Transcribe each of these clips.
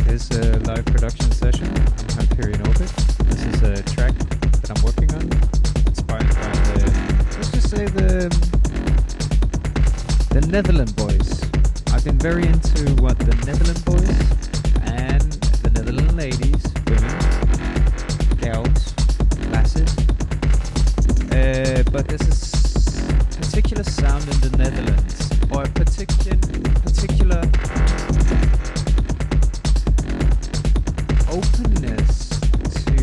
Here's a live production session. I'm hyperionORBIT. This is a track that I'm working on, inspired by let's just say the Netherland boys. I've been very into what the Netherland boys and the Netherland ladies, women, gals, lasses. But there's a particular sound in the Netherlands, or a particular openness to,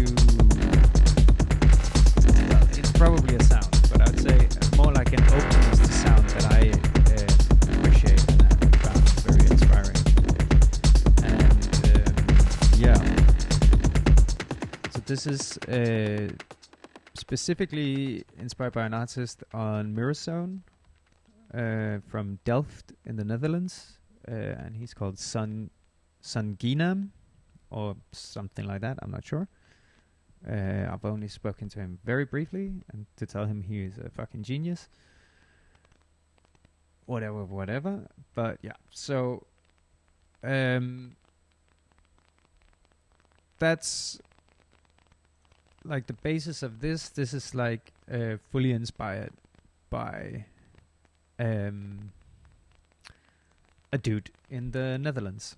well, it's probably a sound, but I would say more like an openness to sound that I appreciate and I found very inspiring. And yeah, so this is specifically inspired by an artist on Mirrorzone from Delft in the Netherlands, and he's called Sunginam or something like that. I'm not sure. I've only spoken to him very briefly and to tell him he is a fucking genius. Whatever. But yeah, so that's like the basis of this. This is like fully inspired by a dude in the Netherlands.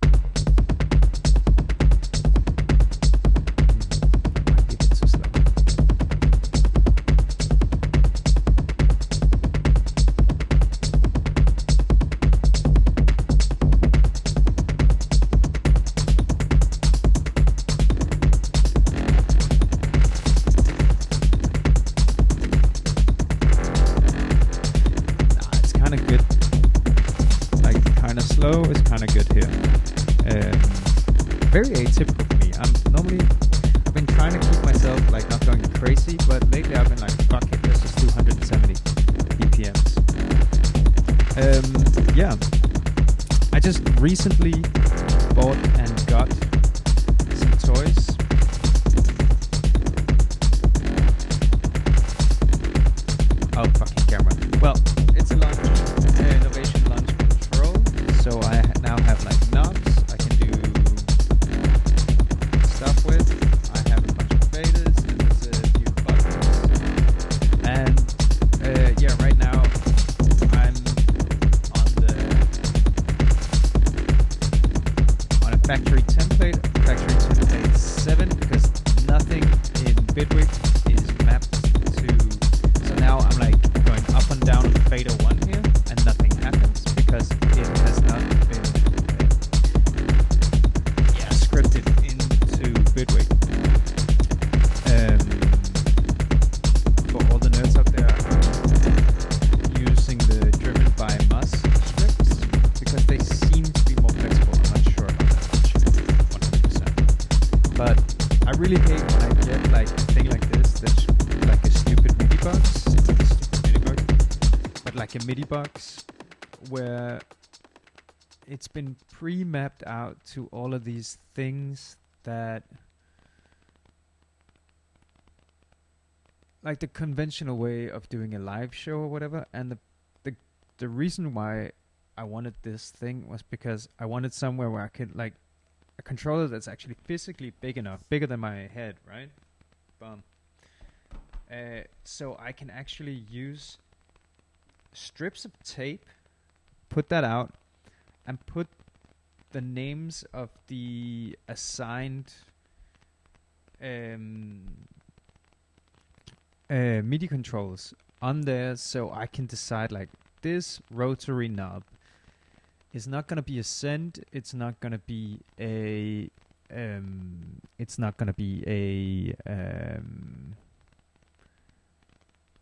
Slow is kind of good here. Very atypical for me. I've been trying to keep myself like not going crazy, but lately I've been like, fuck it, let's just do 170 BPMs. Yeah. I just recently bought and got some toys. Oh, fucking camera. Well, it's a launch, innovation launch. So I now have like knobs I can do stuff with. I have a bunch of faders and there's a few buttons. And yeah, right now I'm on a factory template 7, because nothing in Bitwig is mapped to. So now I'm like going up and down on fader 1 here, and nothing happens because it has not been scripted into Bitwig. For all the nerds out there, using the driven by mus scripts because they seem to be more flexible. I'm not sure about that 100%. But I really hate when I get like a thing like this that's like a stupid MIDI box, but like a MIDI box where it's been pre-mapped out to all of these things that, like the conventional way of doing a live show or whatever. And the reason why I wanted this thing was because I wanted somewhere where I could like a controller that's actually physically big enough, bigger than my head, right? Boom. So I can actually use strips of tape, put that out, and put the names of the assigned MIDI controls on there, so I can decide like this rotary knob is not gonna be a send. It's not gonna be a. It's not gonna be a.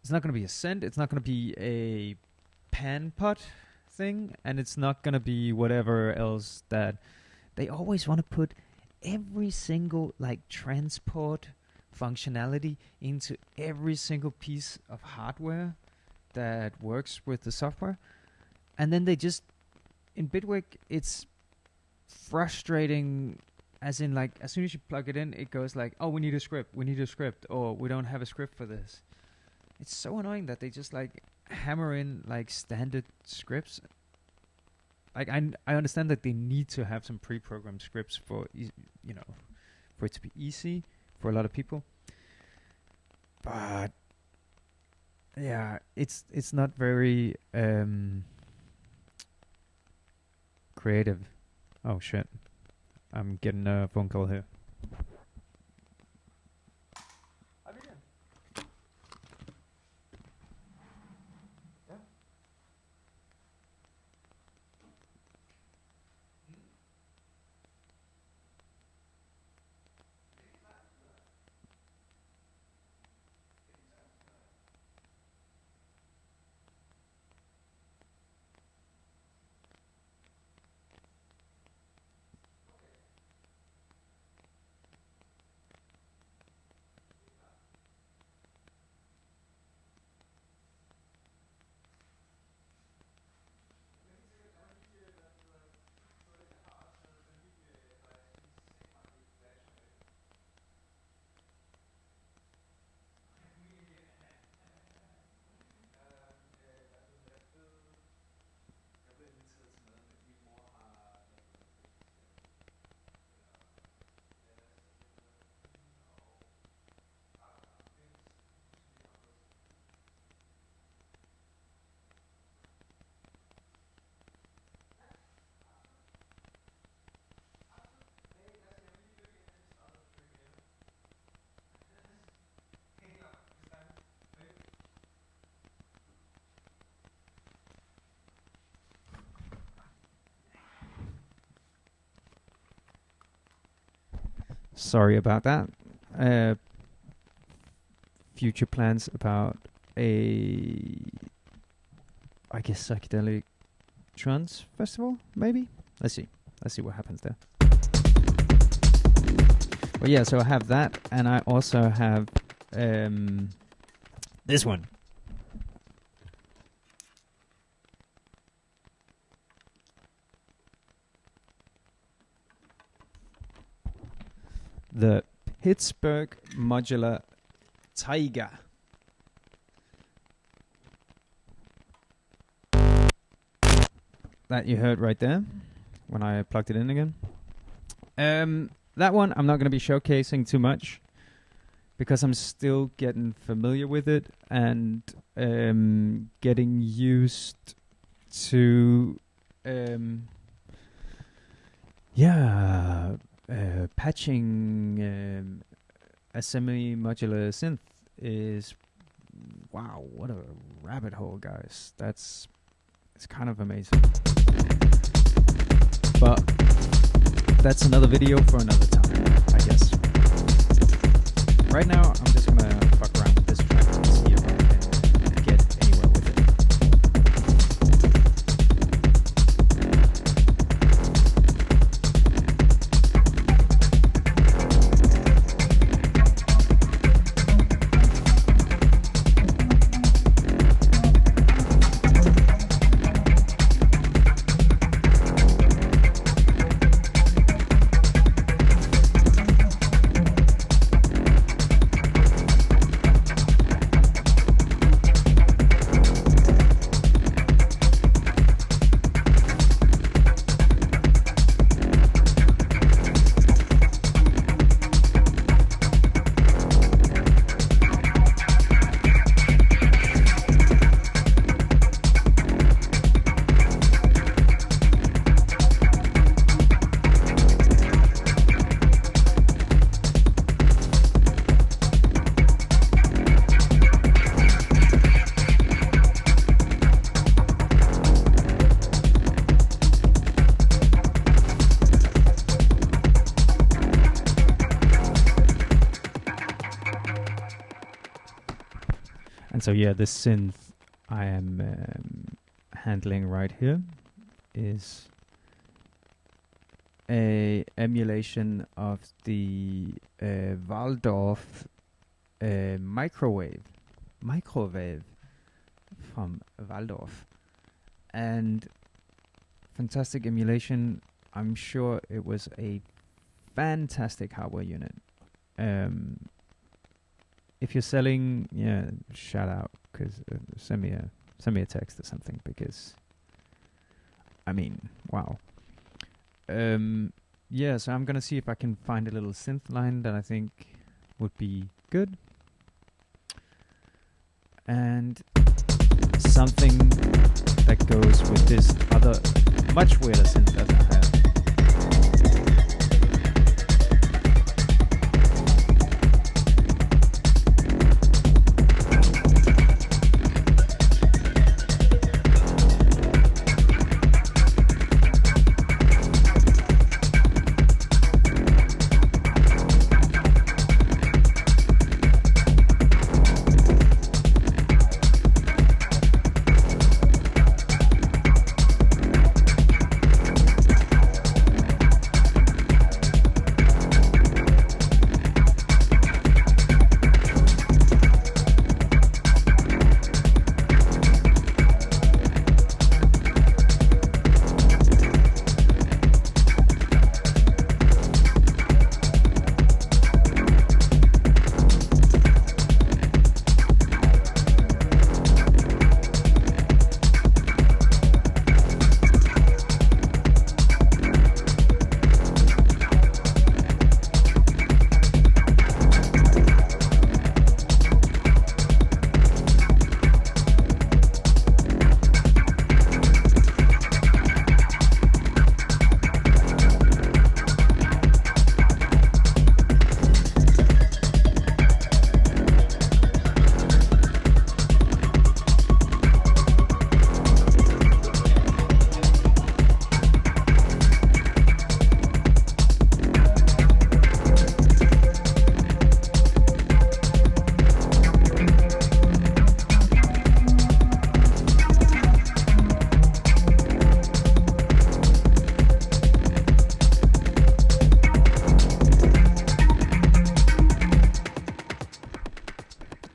It's not gonna be a send. It's not gonna be a pan pot thing, and it's not gonna be whatever else that they always want to put every single like transport functionality into every single piece of hardware that works with the software. And then they just, in Bitwig, it's frustrating, as in like as soon as you plug it in, it goes like, oh, we need a script, or we don't have a script for this. It's so annoying that they just like hammer in like standard scripts. like I understand that they need to have some pre-programmed scripts for you know, for it to be easy for a lot of people. But yeah, it's not very creative. Oh shit. I'm getting a phone call here. Sorry about that. Uh, Future plans about a, I guess, psychedelic trance festival, maybe? Let's see. Let's see what happens there. Well, yeah, so I have that, and I also have this one. The Pittsburgh Modular Tiger. That you heard right there when I plugged it in again. That one I'm not going to be showcasing too much because I'm still getting familiar with it and getting used to patching a semi-modular synth is, wow, what a rabbit hole, guys. It's kind of amazing. But that's another video for another time, I guess. Right now, I'm just gonna fuck around with this track and see if I can get anywhere with it. And so yeah, this synth I am handling right here is a emulation of the Waldorf microwave from Waldorf, and fantastic emulation. I'm sure it was a fantastic hardware unit. If you're selling, shout out, because send me a text or something, because I mean, wow. Yeah, so I'm gonna see if I can find a little synth line that I think would be good. And something that goes with this other, much weirder synth that I have.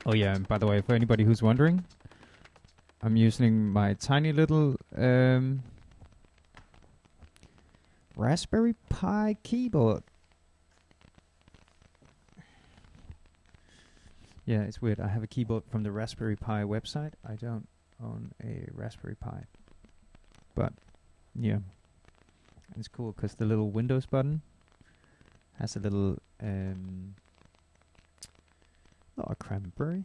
Oh yeah, and by the way, for anybody who's wondering, I'm using my tiny little Raspberry Pi keyboard. Yeah, it's weird. I have a keyboard from the Raspberry Pi website. I don't own a Raspberry Pi. But, yeah. It's cool because the little Windows button has a little, not a cranberry,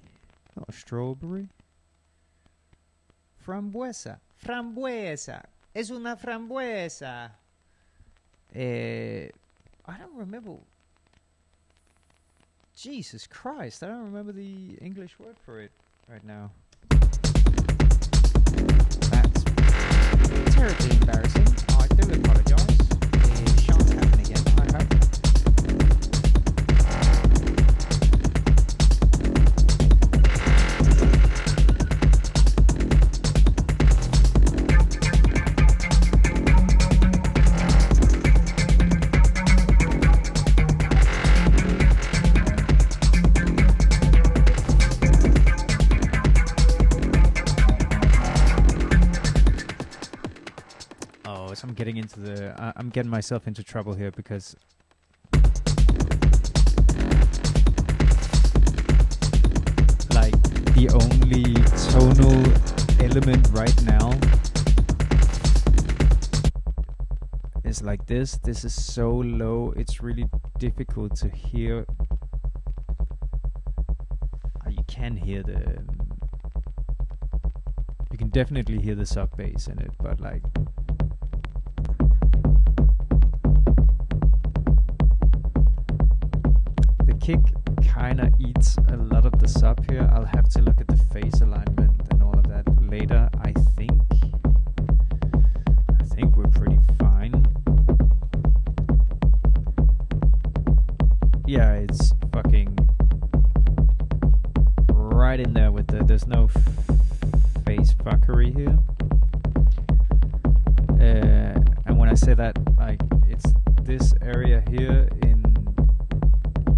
not a strawberry. Frambuesa. Frambuesa. Es una frambuesa. I don't remember. Jesus Christ, I don't remember the English word for it right now. That's terribly embarrassing. I do apologise. It shan't happen again, I hope. I'm getting into the I'm getting myself into trouble here because like the only tonal element right now is like this. This is so low, it's really difficult to hear. You can hear the you can definitely hear the sub bass in it, but like kick kinda eats a lot of the sub here. I'll have to look at the phase alignment and all of that later. I think we're pretty fine. Yeah, it's fucking right in there with there's no phase fuckery here. And when I say that, like, it's this area here in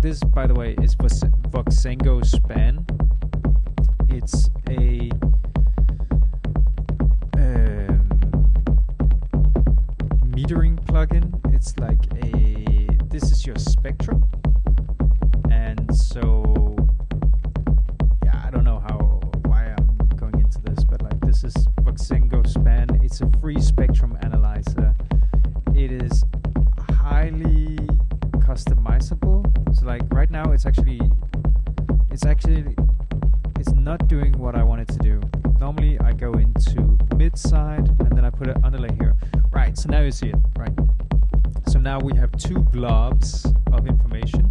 this, by the way, is Voxengo Span. It's a metering plugin. It's like this is your spectrum. And so, yeah, I don't know why I'm going into this, but like this is Voxengo Span. It's a free spectrum analyzer. it is highly customizable. So like right now it's not doing what I want it to do. Normally I go into mid side and then I put an underlay here. Right, so now you see it, right? So now we have two blobs of information.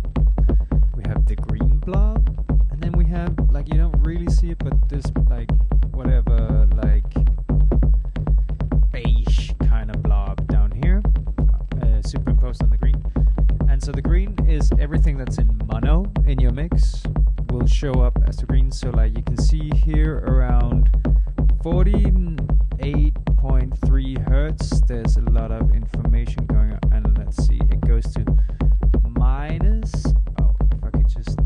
We have the green blob, and then we have, like, you don't really see it, but this, like, whatever, like, beige kind of blob down here, superimposed on the green. And so the green is everything that's in mono in your mix will show up as the green. So like you can see here around 48.3 hertz, there's a lot of information going on. And let's see, it goes to minus, oh, if I could just,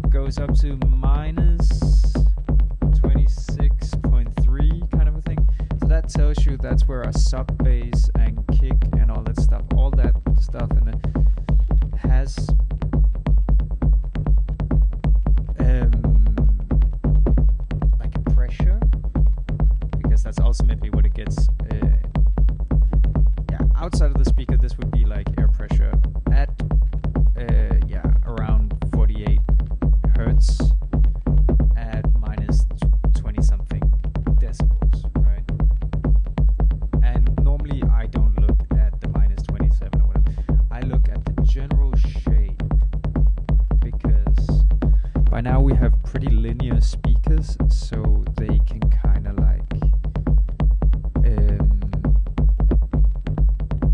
goes up to minus 26.3 kind of a thing. So that tells you that's where a sub bass and kick and all that stuff, and it has like a pressure, because that's ultimately what it gets. Outside of the speaker, this would be like air pressure at around 48 hertz at minus 20 something decibels, right? And normally I don't look at the minus 27 or whatever. I look at the general shape, because by now we have pretty linear speakers, so they can kind of like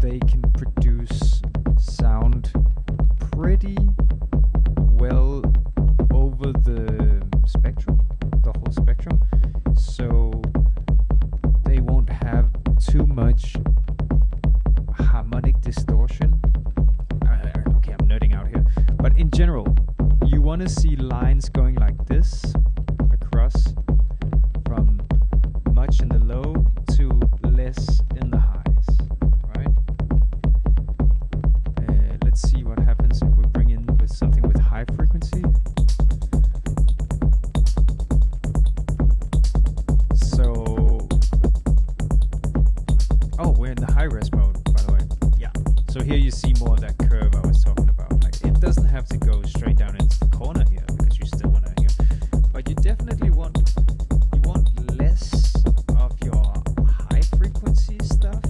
they can produce sound pretty well over the spectrum, the whole spectrum, so they won't have too much harmonic distortion. Okay, I'm nerding out here, but in general, you want to see lines going like this across from much in the low to less in the highs, right? Let's see what happens if we bring in with something with high frequency. So, oh, we're in the high res mode, by the way. Yeah. So here you see more of that curve I was talking about. Like, it doesn't have to go straight down into the corner here, because you still want to hear. But you definitely want less of your high frequency stuff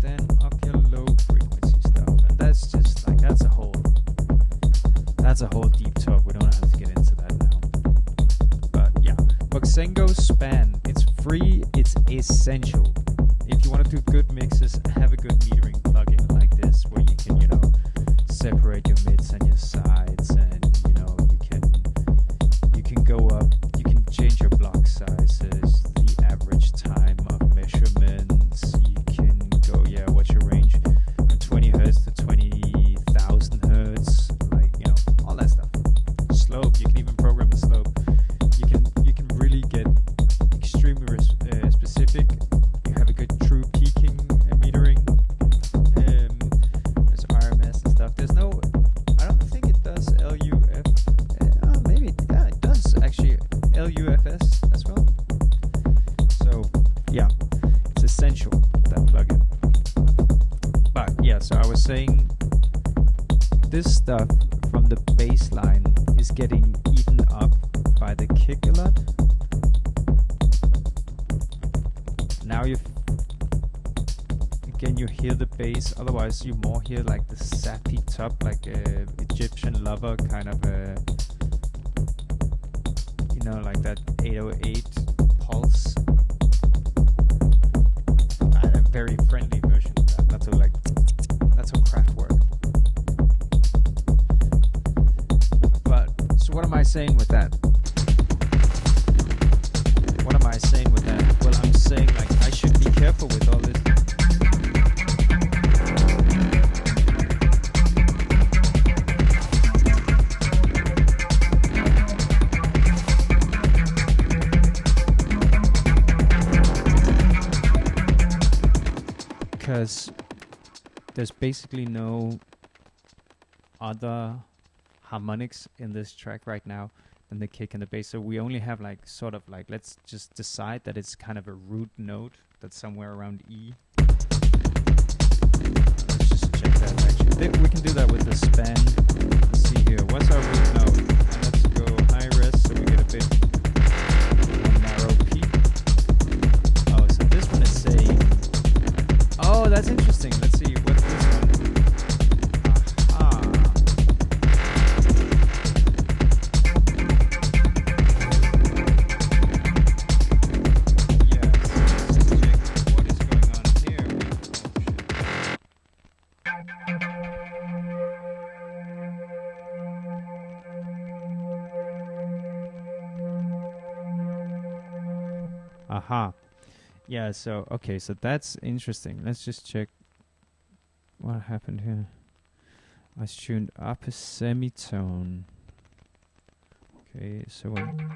than of your low frequency stuff. And that's just like that's a whole deep talk. We don't have to get into that now. But yeah, Voxengo Span, it's free, it's essential. If you want to do good mixes, have a good metering plugin like this, where you can, separate your mids and your sides, and you can go up, you can change your block sizes, the average time of measurements, you can go, what's your range, from 20 hertz to 20,000 hertz, like, all that stuff. Slope, you can even program the slope. You can really get extremely specific. You have a good true peaking metering. There's RMS and stuff. There's no, I don't think it does LUF. Maybe, it does actually LUFS as well. So yeah, it's essential, that plugin. But yeah, so I was saying this stuff from the bass line is getting eaten up by the kick a lot. Now again you hear the bass, otherwise you more hear like the sappy top, like Egyptian lover kind of like that 808 pulse. A very friendly version of that. That's a Kraftwerk. But so what am I saying with that? Well, I'm saying like I should be careful with all this. Because there's basically no other harmonics in this track right now than the kick and the bass. So we only have like sort of like, let's just decide that it's kind of a root note that's somewhere around E. Let's see what's this one. Aha. Yes, let's check what is going on here. Oh shit. Aha. Yeah, so, okay, so that's interesting. Let's just check what happened here. I tuned up a semitone. Okay, so when...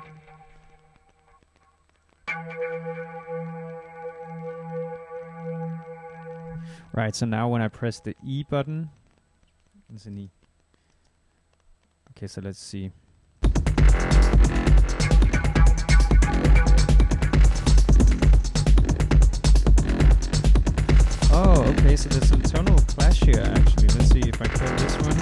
Right, so now when I press the E button... It's an E. Okay, so let's see. Oh, okay, so there's some tonal clash here, actually. Let's see if I kill this one.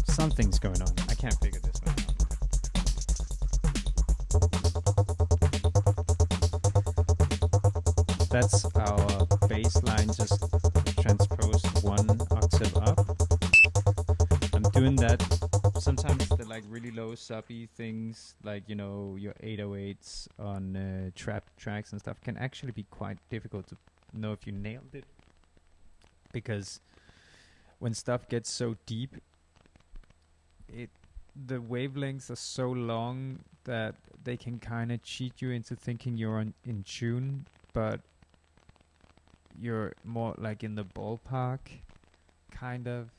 Something's going on. I can't figure this one out. That's our bass line just transposed one octave up. I'm doing that. Sometimes the like really low subby things, like, you know, your 808s on trap tracks and stuff, can actually be quite difficult to know if you nailed it. Because when stuff gets so deep, the wavelengths are so long that they can kind of cheat you into thinking you're in tune, but you're more like in the ballpark, kind of,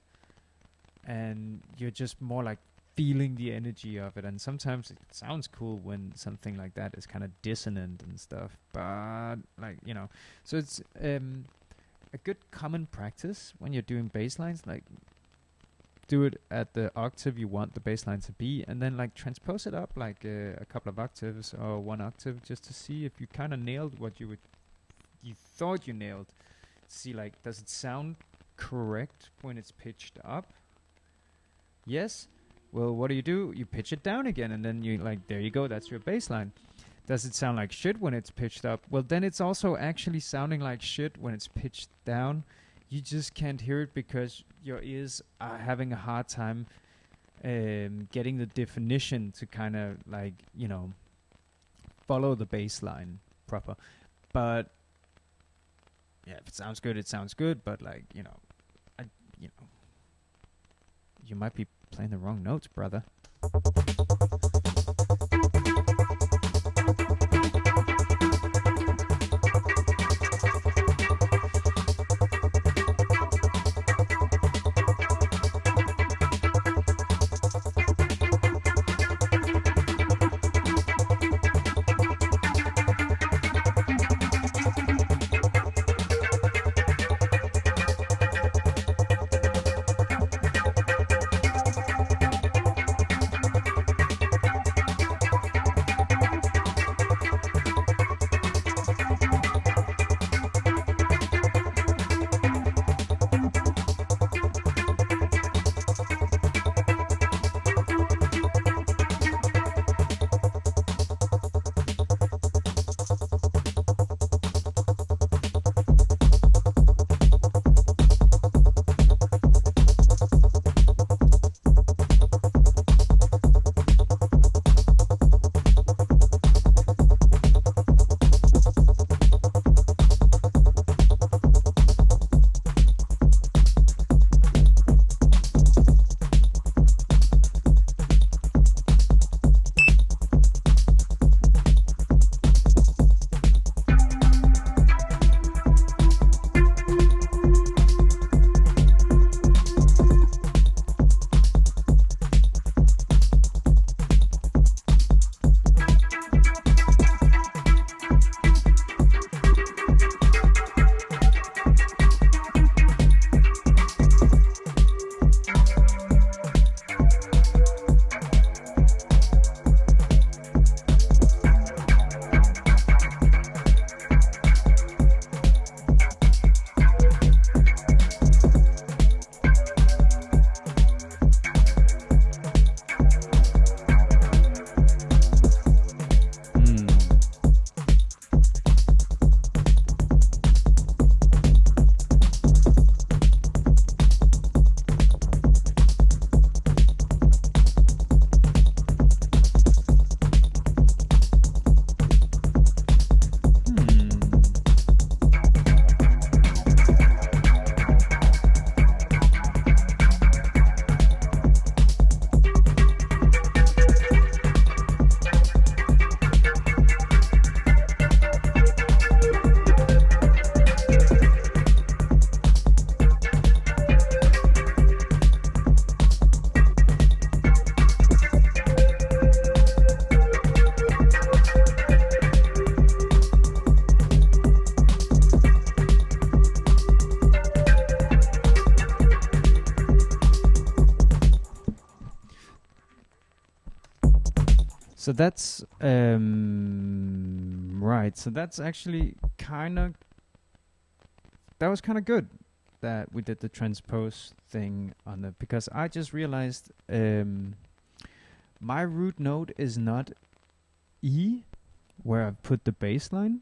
and you're just more like feeling the energy of it. And sometimes it sounds cool when something like that is kind of dissonant and stuff, but like, you know, so it's a good common practice when you're doing bass lines, like do it at the octave you want the bass line to be, and then like transpose it up like a couple of octaves or one octave, just to see if you kind of nailed what you thought you nailed. See, like, does it sound correct when it's pitched up? Yes. Well, what do? You pitch it down again, and then you like, there you go, that's your bass line. Does it sound like shit when it's pitched up? Well, then it's also actually sounding like shit when it's pitched down. You just can't hear it because your ears are having a hard time getting the definition to kind of like, you know, follow the bass line proper. But yeah, if it sounds good, it sounds good. But like, you know, you might be playing the wrong notes, brother. So that's right. So that's actually kind of, that was kind of good that we did the transpose thing on the, because I just realized my root node is not E, where I've put the baseline.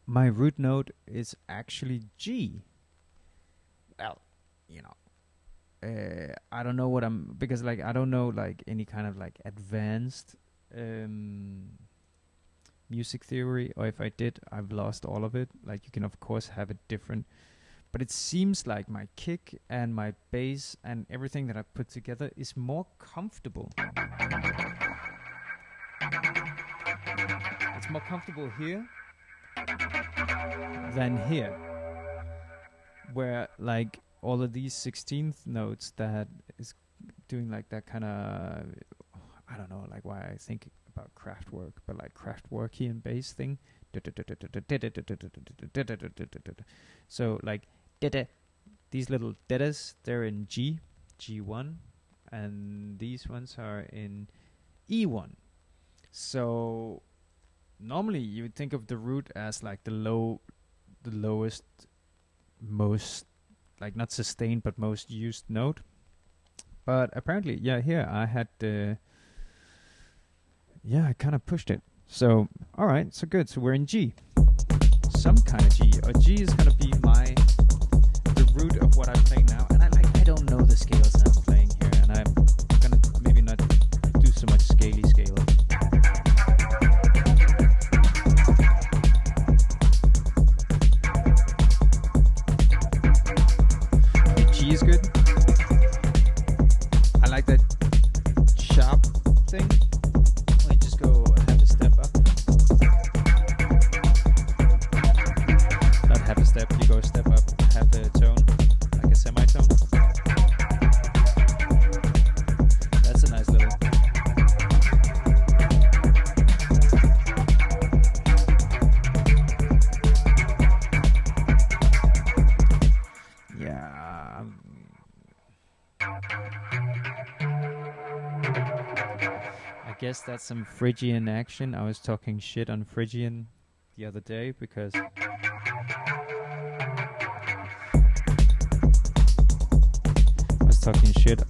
My root node is actually G. Well, you know, I don't know what I'm, because like I don't know like any kind of like advanced music theory, or if I did, I've lost all of it. Like you can of course have a different, but it seems like my kick and my bass and everything that I put together is more comfortable. It's more comfortable here than here, where like all of these 16th notes that is doing like that kind of, I don't know, like why I think about Kraftwerk, but like Kraftwerkian bass thing. So like these little dedas, they're in G, G1, and these ones are in E1. So normally you would think of the root as like the lowest, most, like not sustained but most used note. But apparently, yeah, here I had I kind of pushed it. So all right, so good. So we're in G, some kind of G. Or G is gonna be the root of what I'm playing now. And I don't know the scales that I'm playing here, and I'm gonna maybe not do so much scaly scale. G is good. I like that sharp thing. You just go half a step up. Not half a step, you go a step up, half a tone, like a semitone. That's a nice little. Yeah. I guess that's some Phrygian action. I was talking shit on Phrygian the other day because I was talking shit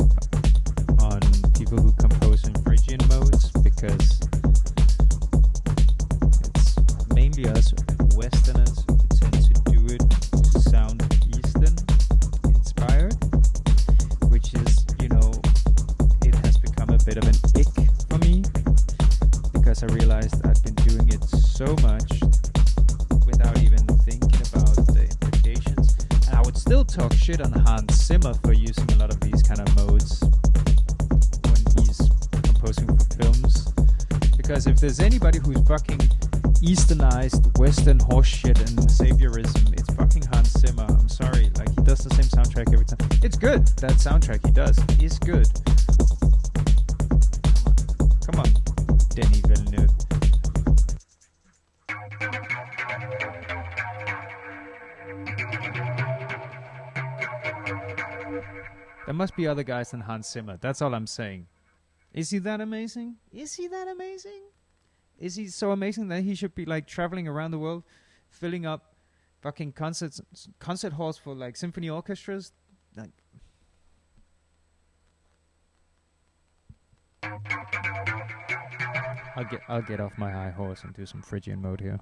on people who compose in Phrygian modes because it's mainly us Westerners who tend to do it to sound Eastern inspired, which is, you know, it has become a bit of an ick for me because I realized I've been doing it so much without even thinking about the implications. And I would still talk shit on Hans Zimmer for using a lot of these kind of modes when he's composing for films. Because if there's anybody who's fucking Easternized Western horseshit and saviorism, it's fucking Hans Zimmer. I'm sorry, like he does the same soundtrack every time. It's good. That soundtrack he does is good. Come on, Denis Villeneuve. There must be other guys than Hans Zimmer. That's all I'm saying. Is he that amazing? Is he that amazing? Is he so amazing that he should be like traveling around the world, filling up fucking concert halls for like symphony orchestras? Like, I'll get off my high horse and do some Phrygian mode here.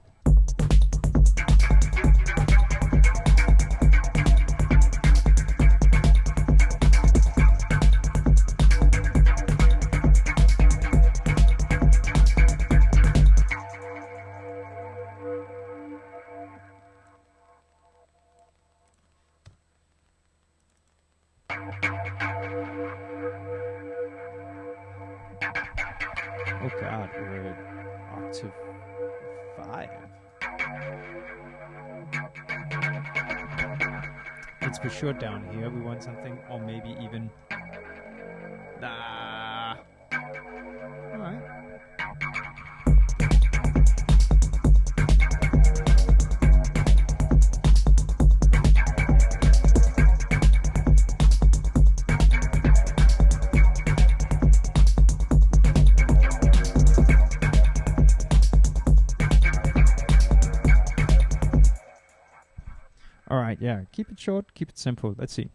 Oh god, we're at octave 5. It's for sure down here we want something, or maybe even... Alright. yeah, keep it short, keep it simple. Let's see.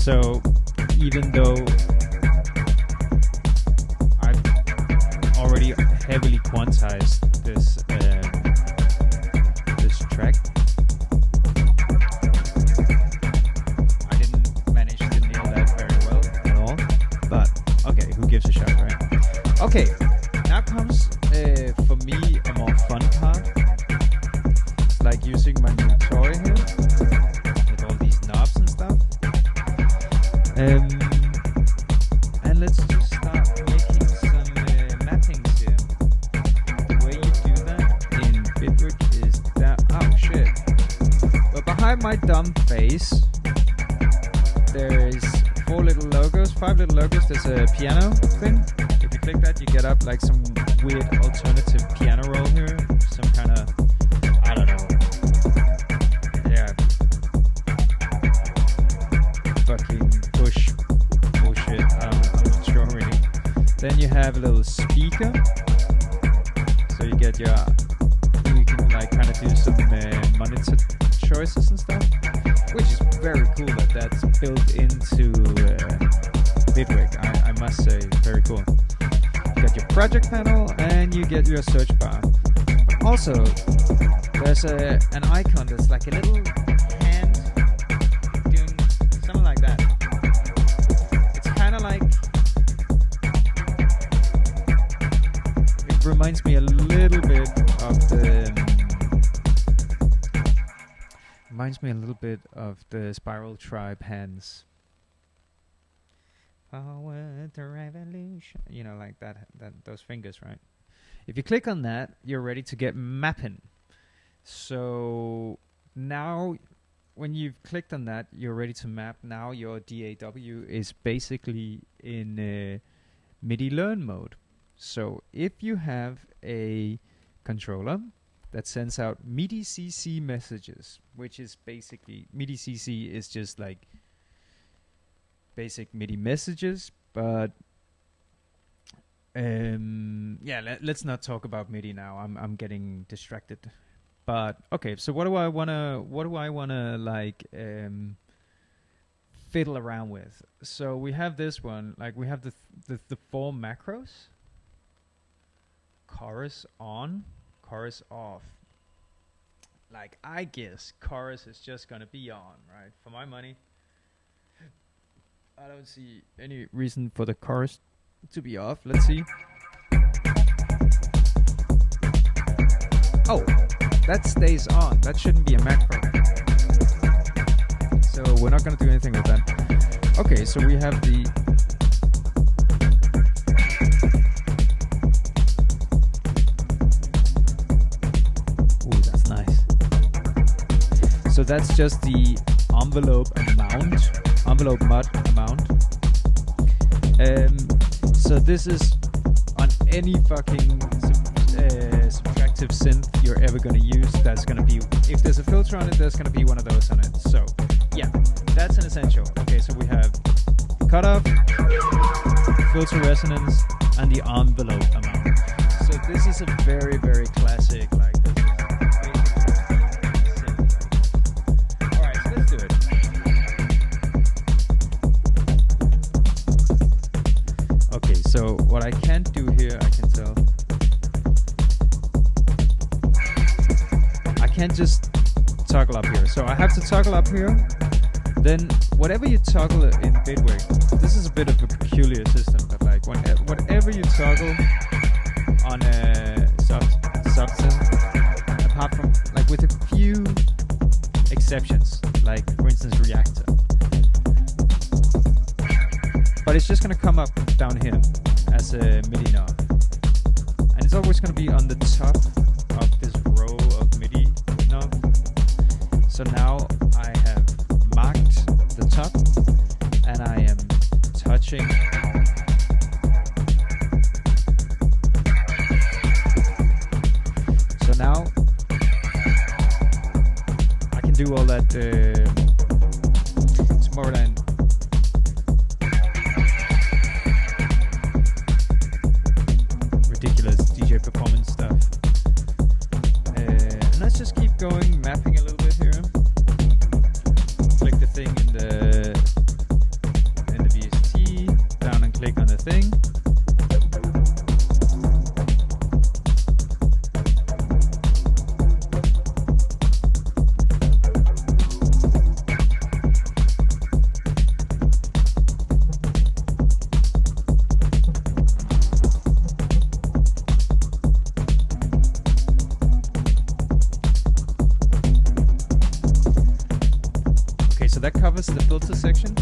So even though I've already heavily quantized this this track, I didn't manage to nail that very well at all. But okay, who gives a shot, right? Okay, now comes for me a more fun part. It's like using my new toy here with all these knobs and stuff. And let's just start making some mappings here. The way you do that in Bitwig is that... Oh, shit. Well, behind my dumb face, there's 5 little logos. There's a piano thing. If you click that, you get up like some weird alternative piano roll here. Some kind of... I don't know. Yeah. Fucking bullshit. I'm not sure really. Then you have a little speaker, so you get you can like kind of do some monitor choices and stuff, which is very cool that that's built into Bitwig. I must say, very cool. You get your project panel and you get your search bar. But also, there's an icon that's like a little hand doing something like that. It's kind of like, it reminds me a little bit of the Spiral Tribe hands. Forward the revolution, you know, like that those fingers, right? If you click on that, you're ready to get mapping. So now when you've clicked on that, you're ready to map. Now your DAW is basically in MIDI learn mode. So if you have a controller that sends out MIDI CC messages, which is basically, MIDI CC is just like basic MIDI messages, but yeah, let's not talk about MIDI now. I'm getting distracted. But okay, so what do I wanna like fiddle around with? So we have this one, like we have the 4 macros. Chorus on, chorus off. Like, I guess chorus is just gonna be on, right? For my money, I don't see any reason for the chorus to be off. Let's see. Oh, that stays on. That shouldn't be a macro. So we're not gonna do anything with that. Okay, so we have the... Ooh, that's nice. So that's just the envelope mod amount. So this is on any fucking subtractive synth you're ever going to use. That's going to be, if there's a filter on it, there's going to be one of those on it. So yeah, that's an essential. Okay, so we have cutoff, filter resonance, and the envelope amount. So this is a very, very classic, like, so what I can't do here, I can tell, I can't just toggle up here. So I have to toggle up here Then whatever you toggle in Bitwig, this is a bit of a peculiar system, but like whatever you toggle on a subsystem, apart from like with a few exceptions, like for instance reactor, but it's just gonna come up down here as a MIDI knob, and it's always gonna be on the top of this row of MIDI knobs. So now I have marked the top, and I am touching so now I can do all that Tomorrowland ridiculous DJ performance stuff. And let's just keep going, mapping a little bit here. Click the thing in the VST, down and click on the thing. That covers the filter section.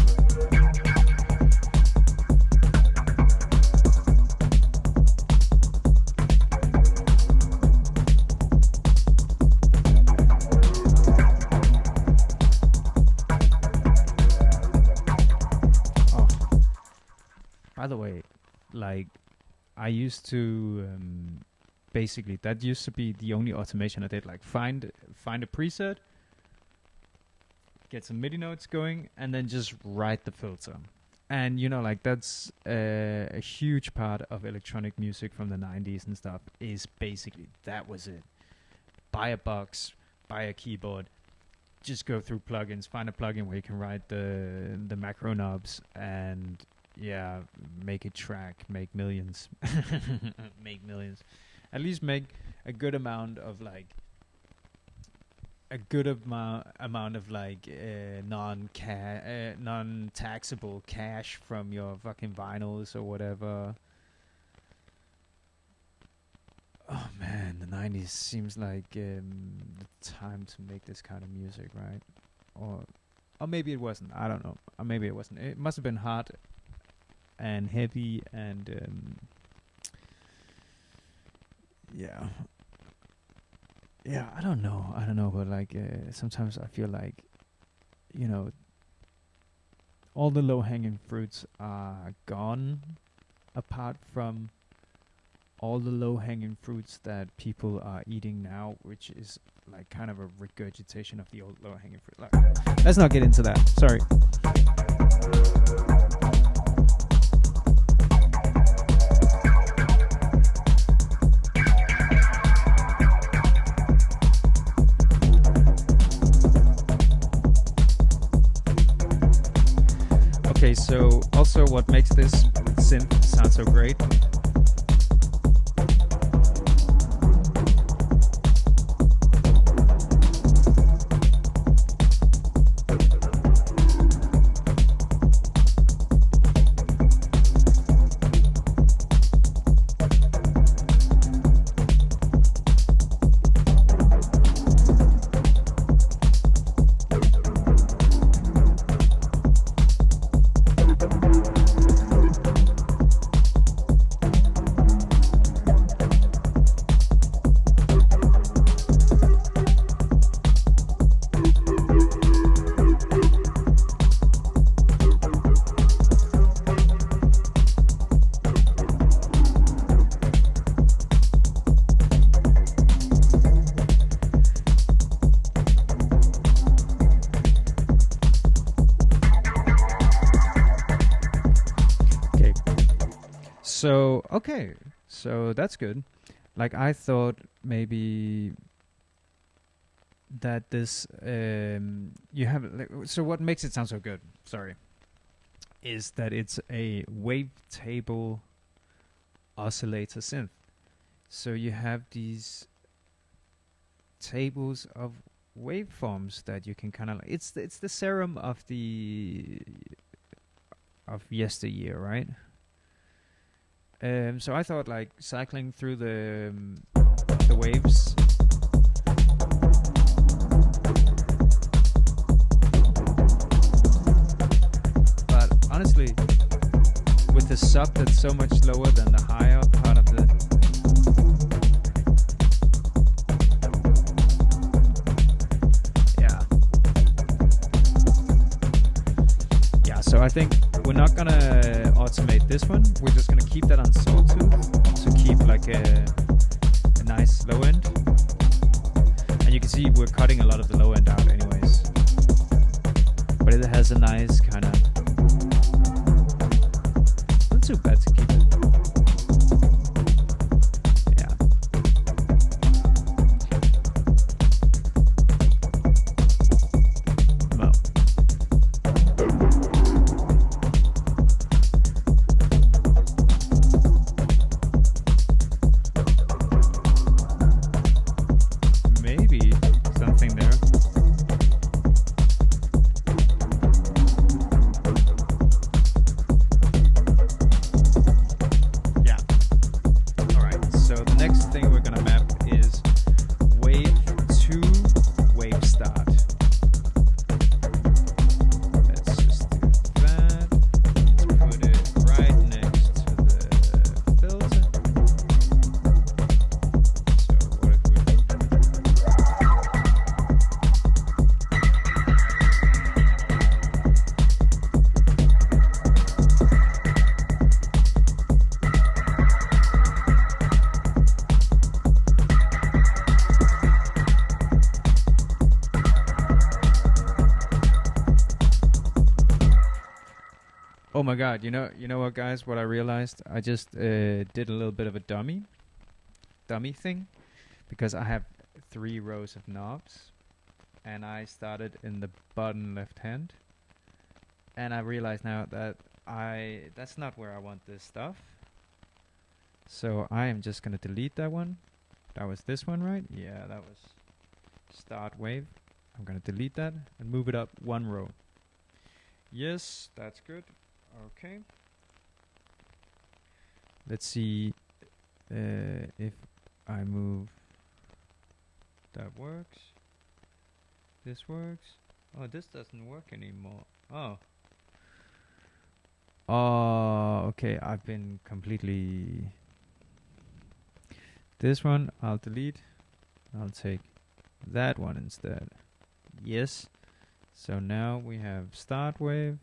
Oh, by the way, like I used to basically that used to be the only automation I did. Like find a preset, get some MIDI notes going, and then just write the filter. And you know, like that's a huge part of electronic music from the 90s and stuff, is basically that was it. Buy a box, buy a keyboard, just go through plugins, find a plugin where you can write the macro knobs, and yeah, make a track, make millions. Make millions. At least make a good amount of like non-taxable cash from your fucking vinyls or whatever. Oh man, the 90s seems like the time to make this kind of music, right? Or maybe it wasn't. I don't know. Or maybe it wasn't. It must have been hard and heavy and yeah. Yeah, I don't know, but like sometimes I feel like, you know, all the low-hanging fruits are gone, apart from all the low-hanging fruits that people are eating now, which is like kind of a regurgitation of the old low-hanging fruit. Like, let's not get into that. Sorry. Okay, so also what makes this synth sound so great So, okay, so that's good. Like, I thought maybe that this, you have, like, so what makes it sound so good, sorry, is that it's a wavetable oscillator synth. So you have these tables of waveforms that you can kind of, it's the serum of yesteryear, right? So I thought like cycling through the waves. But honestly, with the sub that's so much lower than the higher part of the so I think we're not gonna automate this one. We're just gonna keep that on sawtooth to keep like a nice low end. And you can see we're cutting a lot of the low end out anyways. But it has a nice kind of, not too bad to keep it. Yeah. Well. Maybe something there. Yeah. Alright, so the next thing we're gonna map is wave to wave start. Let's just do that. Let's put it right next to the filter. So what if we Oh my god, you know what guys, what I realized? I just did a little bit of a dummy thing because I have 3 rows of knobs and I started in the bottom left hand and I realize now that that's not where I want this stuff. So I am just gonna delete that one. That was this one, right? Yeah, that was start wave. I'm gonna delete that and move it up 1 row. Yes, that's good. Okay. Let's see if I move. That works. This works. Oh, this doesn't work anymore. Oh. Oh, okay. I've been completely. This one I'll delete. I'll take that one instead. Yes. So now we have start wave,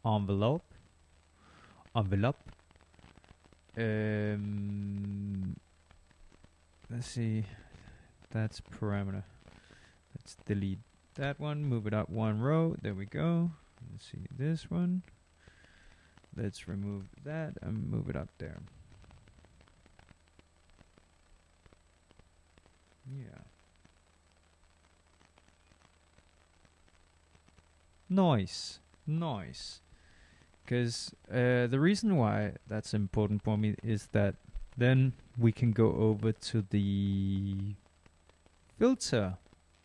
envelope. Let's see. That's parameter. Let's delete that one. Move it up 1 row. There we go. Let's see this one. Let's remove that and move it up there. Yeah. Nice. Because the reason why that's important for me is that then we can go over to the filter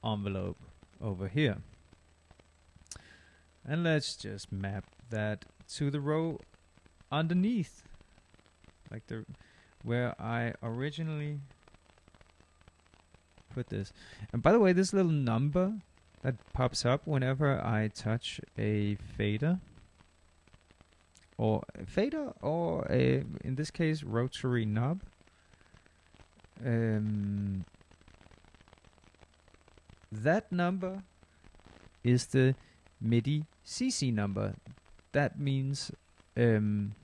envelope over here. And let's just map that to the row underneath. Like where I originally put this. And by the way, this little number that pops up whenever I touch a fader or in this case rotary knob, that number is the MIDI CC number. That means MIDI,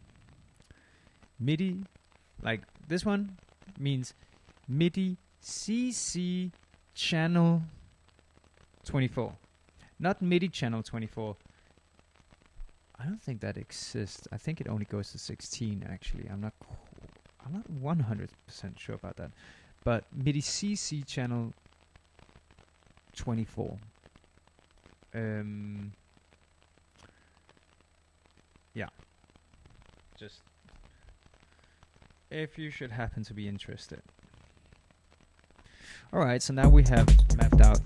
like this one means MIDI CC channel 24, not MIDI channel 24. I don't think that exists. I think it only goes to 16 actually. I'm not 100% sure about that. But MIDI CC channel 24. Yeah. Just if you should happen to be interested. Alright, so now we have mapped out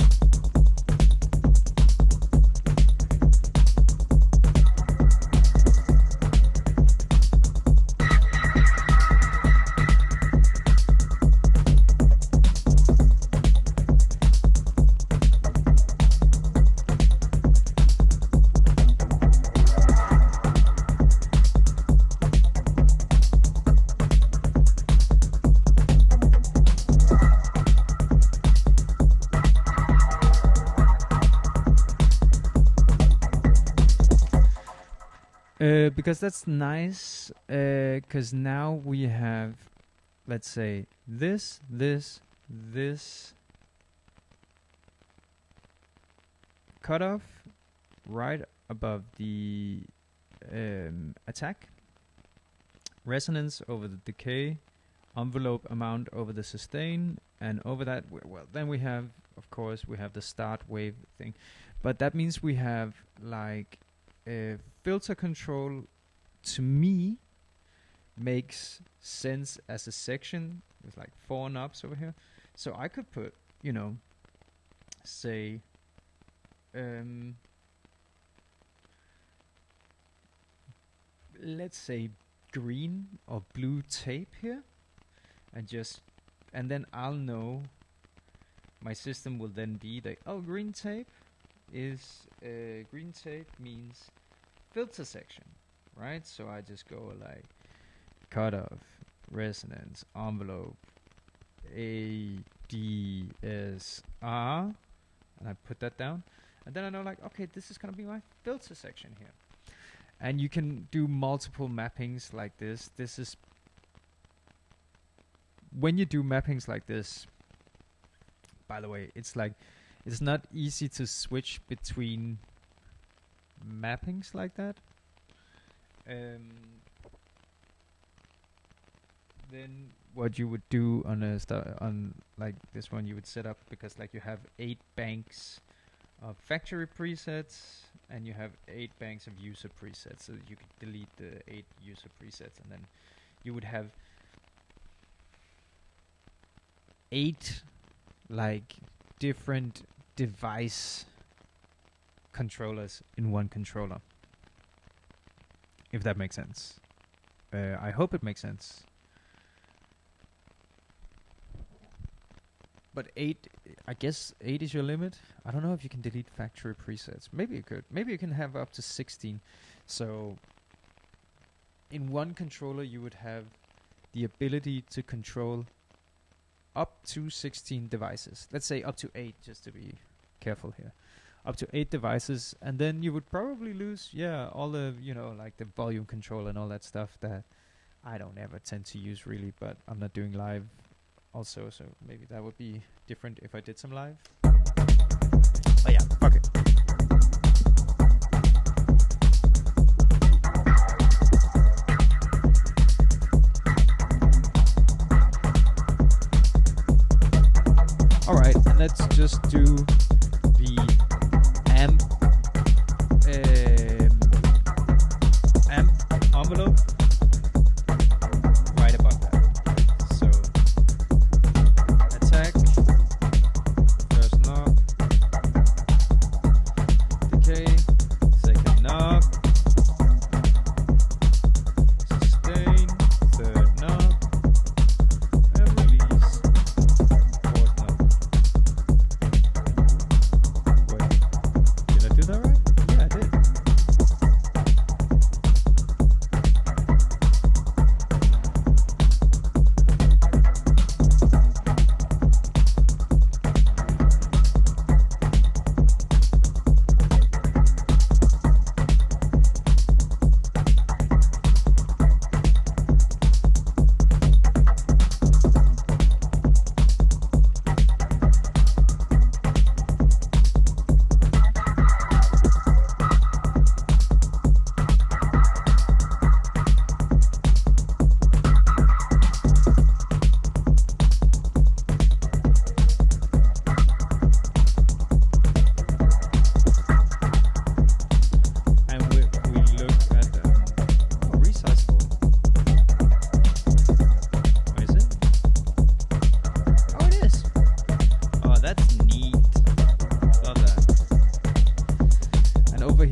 Because that's nice. Because now we have, let's say, this cutoff right above the attack, resonance over the decay, envelope amount over the sustain, and over that, well, then we have, of course, we have the start wave thing. But that means we have like filter control, to me, makes sense as a section with like 4 knobs over here. So I could put, you know, say let's say green or blue tape here, and then I'll know, my system will then be like, oh, green tape means filter section, right? So I just go like cutoff, resonance, envelope, ADSR, and I put that down, and then I know like, okay, this is gonna be my filter section here. And you can do multiple mappings like this. This is, when you do mappings like this, by the way, it's like, it's not easy to switch between mappings like that. Then what you would do on on like this one, you would set up, because like you have 8 banks of factory presets, and you have 8 banks of user presets, so you could delete the 8 user presets, and then you would have 8 like different device controllers in one controller, if that makes sense. I hope it makes sense. But 8, I guess 8 is your limit. I don't know if you can delete factory presets. Maybe you could. Maybe you can have up to 16. So in one controller you would have the ability to control up to 16 devices. Let's say up to 8, just to be careful here. Up to 8 devices, and then you would probably lose, all the, you know, like the volume control and all that stuff that I don't ever tend to use really, but I'm not doing live also, so maybe that would be different if I did some live. Oh yeah, okay. Alright, and let's just do the amp envelope right above that. So attack, first knob, decay, second knob, sustain, third knob, and release, fourth knob. Wait, did I do that right? Yeah, I did.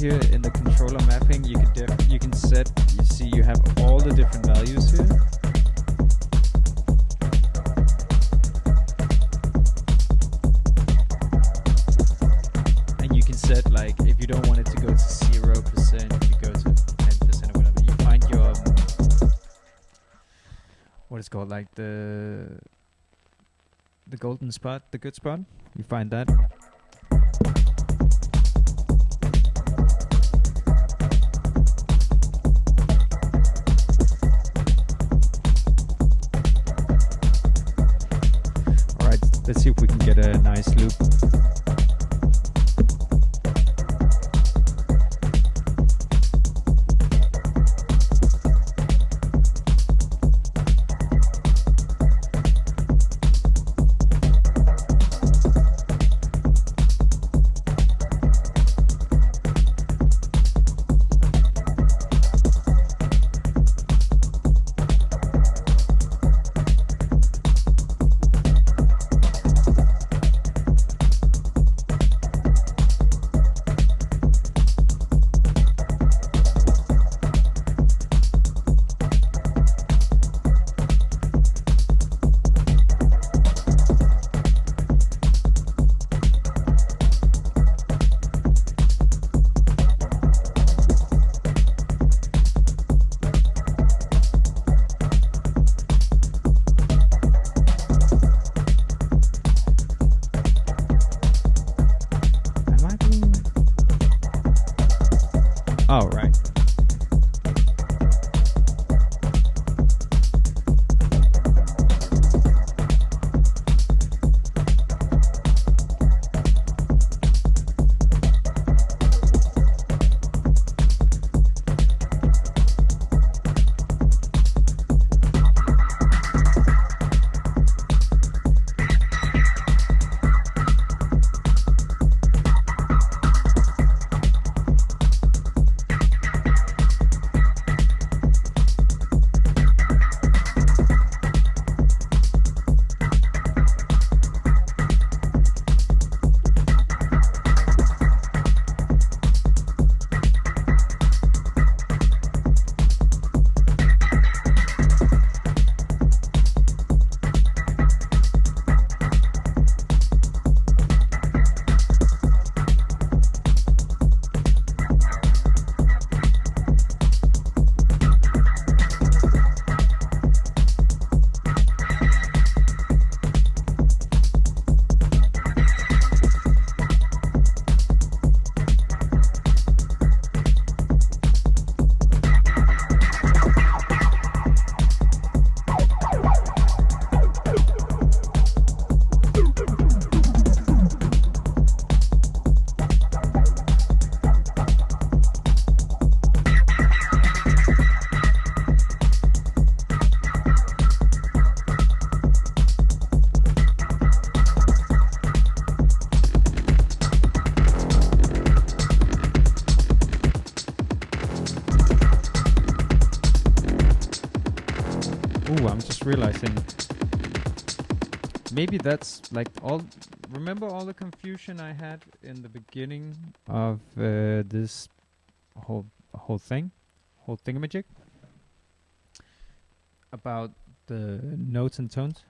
Here in the controller mapping, you can set, you see you have all the different values here. And you can set, like, if you don't want it to go to 0%, you go to 10% or whatever. You find your what is called, like the golden spot, the good spot. You find that. Let's see if we can get a nice loop. Oh, right. Ooh, I'm just realizing maybe that's like all. Remember all the confusion I had in the beginning of this whole thingamajig about the notes and tones?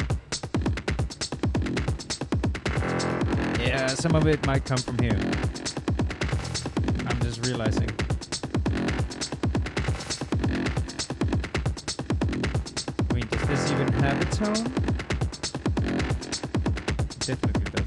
Yeah, some of it might come from here. I'm just realizing. I mean, does this even have a tone? Definitely does.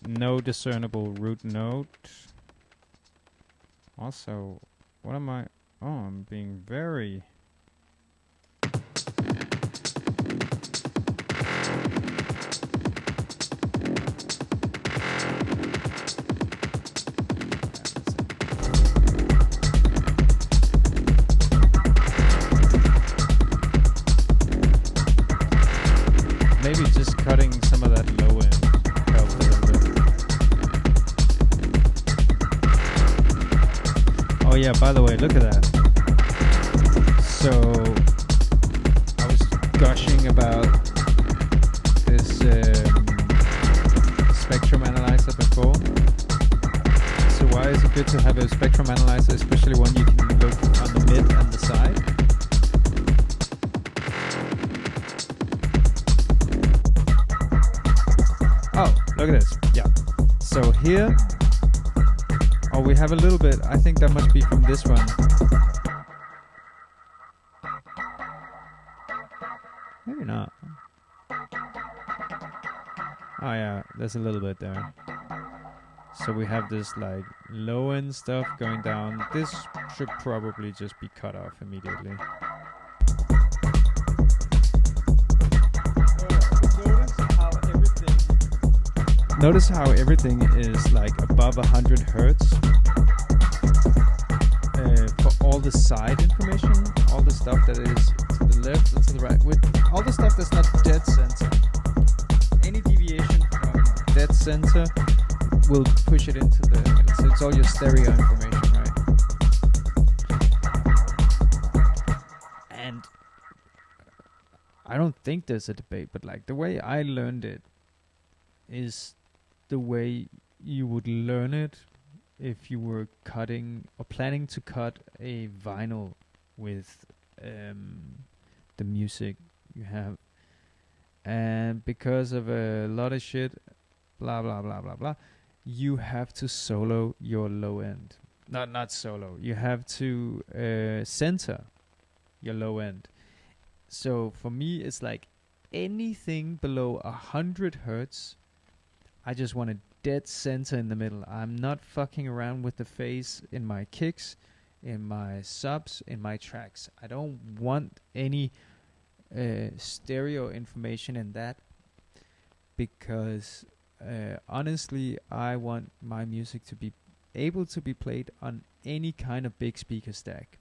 No discernible root note. Also, what am I? Oh, I'm being very... maybe just cutting some of that low end helped a little bit. Oh yeah, by the way, look at that. So I was gushing about this spectrum analyzer before. So why is it good to have a spectrum analyzer, especially one you can look on the mid and the side? Oh, look at this. Yeah. So here, oh, we have a little bit. I think that must be from this one. Maybe not. Oh yeah, there's a little bit there. So we have this like low end stuff going down. This should probably just be cut off immediately. Notice how everything is like above 100 hertz for all the side information, all the stuff that is to the left and to the right, with all the stuff that's not dead center. Any deviation from dead center will push it into the middle. So it's all your stereo information, right? And I don't think there's a debate, but like the way I learned it is the way you would learn it if you were cutting or planning to cut a vinyl with the music you have. And because of a lot of shit, blah, blah, blah, blah, blah, you have to solo your low end. Not solo. You have to center your low end. So for me, it's like anything below 100 hertz, I just want a dead center in the middle. I'm not fucking around with the phase in my kicks, in my subs, in my tracks. I don't want any stereo information in that, because honestly, I want my music to be able to be played on any kind of big speaker stack.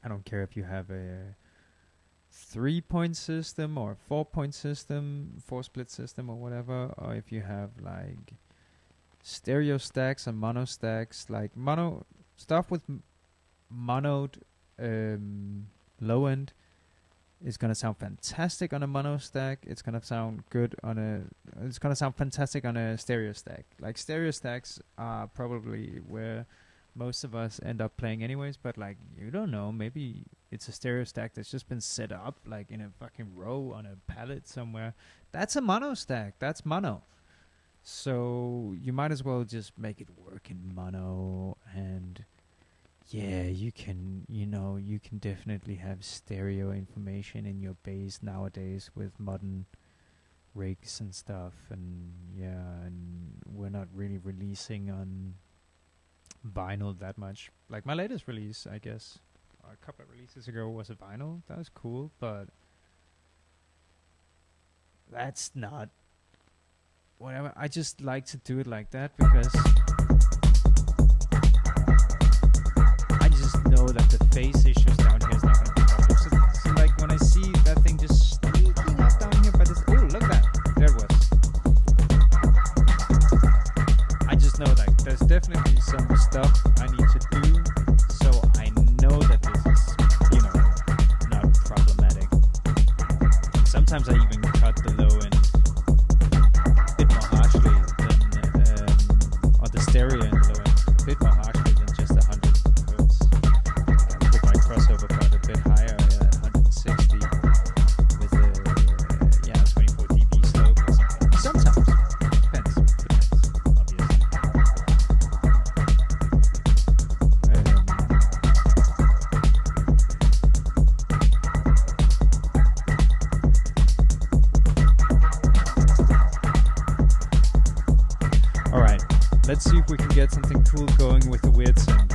I don't care if you have a 3-point system or 4-point system, 4-split system or whatever, or if you have like stereo stacks and mono stacks, like mono stuff with monoed low end is gonna sound fantastic on a mono stack. It's gonna sound good on it's gonna sound fantastic on a stereo stack. Like stereo stacks are probably where most of us end up playing anyways, but like, you don't know, maybe it's a stereo stack that's just been set up like in a fucking row on a pallet somewhere. That's a mono stack. That's mono. So you might as well just make it work in mono. And yeah, you can definitely have stereo information in your bass nowadays with modern rigs and stuff. And yeah, and we're not really releasing on vinyl that much. Like my latest release, I guess a couple of releases ago, was a vinyl. That was cool, but that's not whatever. I just like to do it like that because I just know that the phase issues down here is not going to be a problem. So like when I see that thing just sneaking up down here by this, oh look at that, there it was. I just know like there's definitely some stuff I need to do, so I know that this is, not problematic. Sometimes I even cut the low end a bit more harshly than, or the stereo in the low end a bit more harshly than just 100 hertz. I put my crossover cut a bit higher at 160 with a 24 dB slope or something. Sometimes. Depends, obviously. Alright, let's see if we can get something cool going with the weird synth.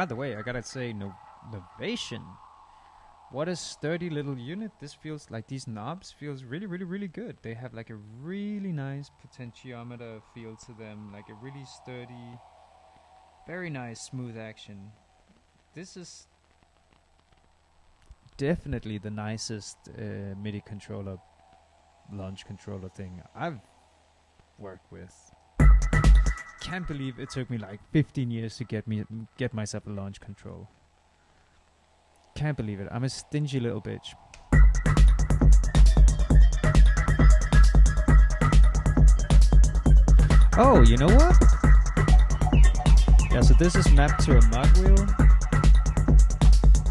By the way, I gotta say, Novation. What a sturdy little unit. This feels like these knobs feels really, really, really good. They have like a really nice potentiometer feel to them, like a really sturdy, very nice smooth action. This is definitely the nicest MIDI controller, launch controller thing I've worked with. Can't believe it took me like 15 years to get myself a launch control. Can't believe it. I'm a stingy little bitch. Oh, you know what? Yeah, so this is mapped to a mud wheel.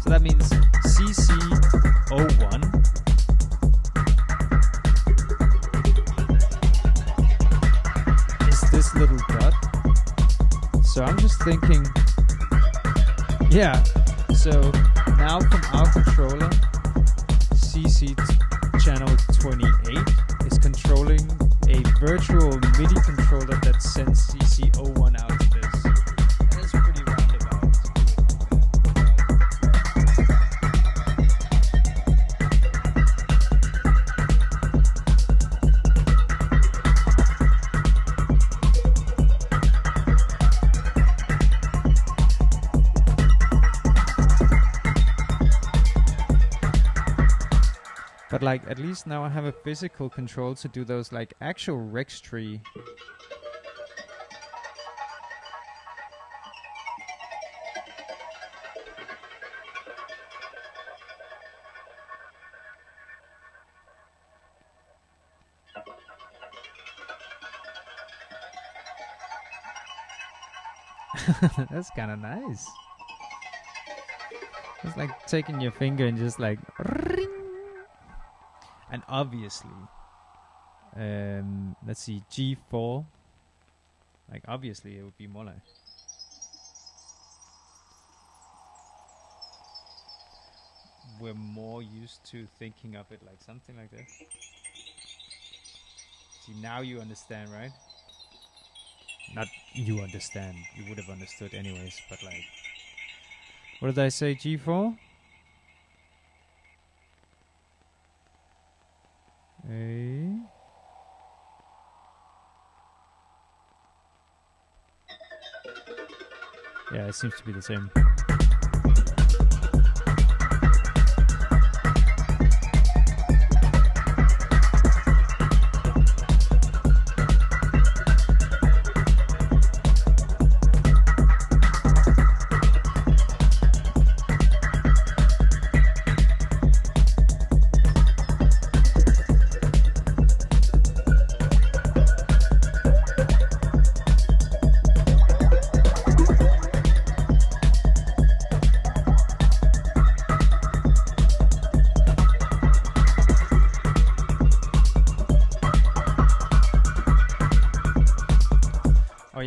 So that means CC01 is this little dot. So I'm just thinking, yeah, so now from our controller, CC channel 28 is controlling a virtual MIDI controller that sends CC01 out to this. That is pretty roundabout. But like, at least now I have a physical control to do those like actual Rex tree. That's kind of nice. It's like taking your finger and just like ring. And obviously, let's see, G4. Like, obviously, it would be more like. We're more used to thinking of it like something like this. See, now you understand, right? Not you understand. You would have understood anyways, but like. What did I say, G4? A. Yeah, it seems to be the same.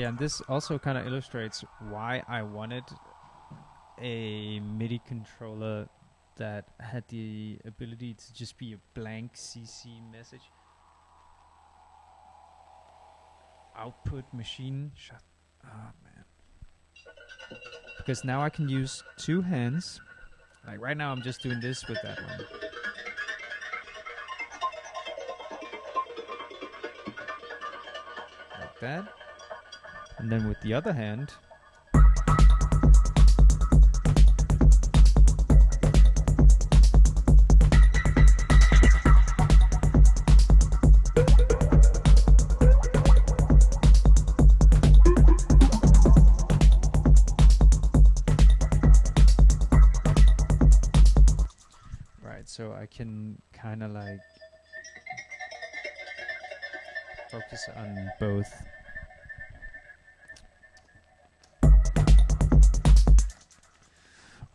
And this also kind of illustrates why I wanted a MIDI controller that had the ability to just be a blank CC message. Output machine. Shut up, man. Because now I can use two hands. Like right now I'm just doing this with that one. Like that. And then with the other hand, right, so I can kind of like focus on both.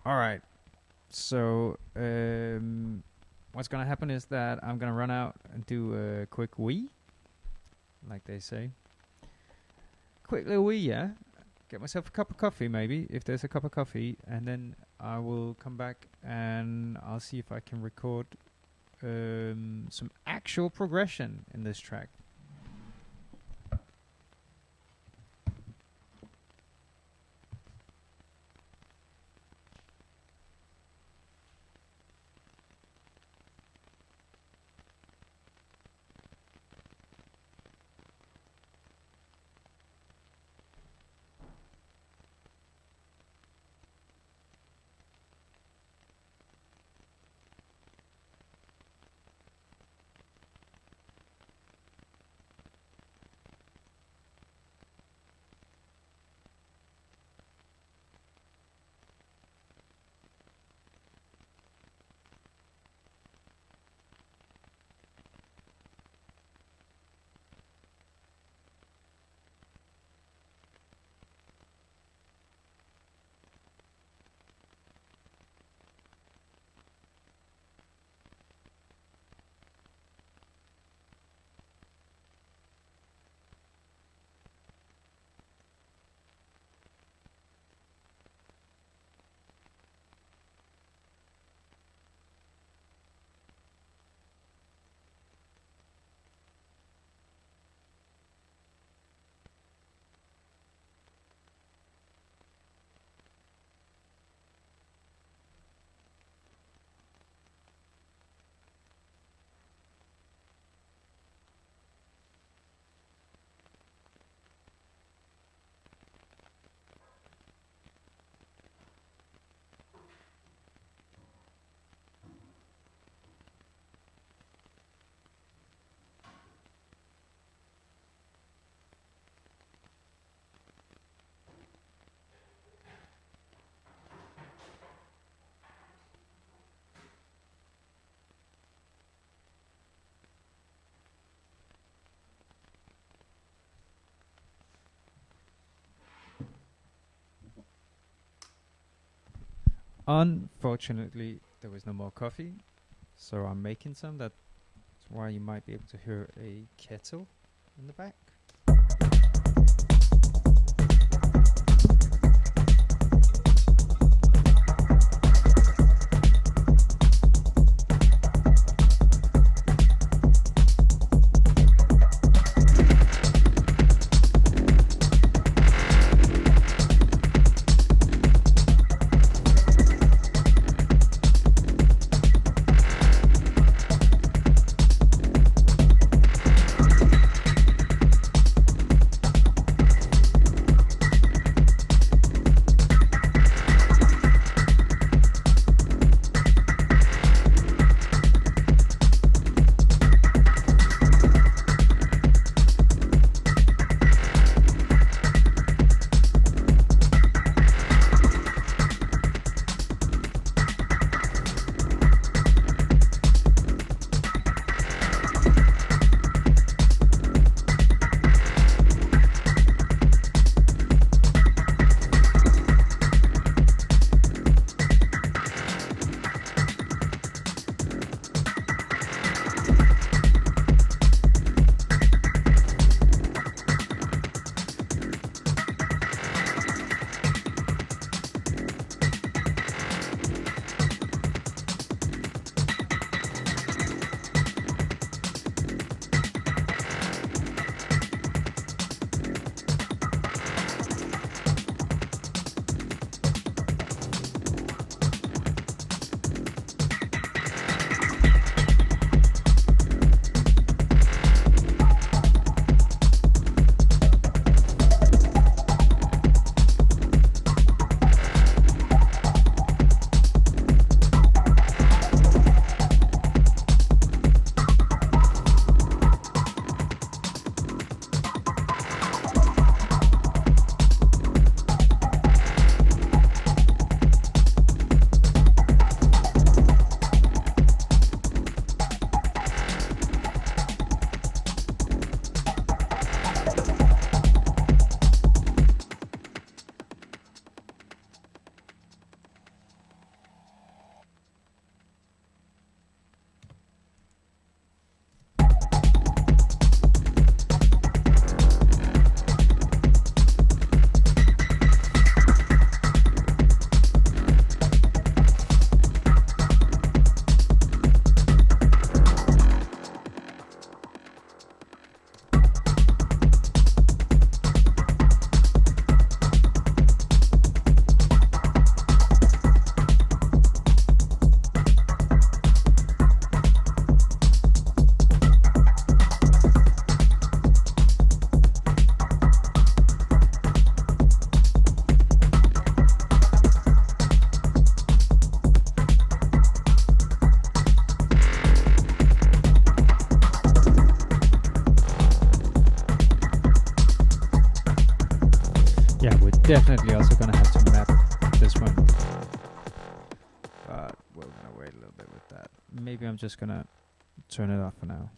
Alright, so what's gonna happen is that I'm gonna run out and do a quick wee, like they say. Quick little wee, yeah? Get myself a cup of coffee maybe, if there's a cup of coffee, and then I will come back and I'll see if I can record some actual progression in this track. Unfortunately, there was no more coffee, so I'm making some. That's why you might be able to hear a kettle in the back. Definitely also gonna have to map this one, but we're gonna wait a little bit with that. Maybe I'm just gonna turn it off for now.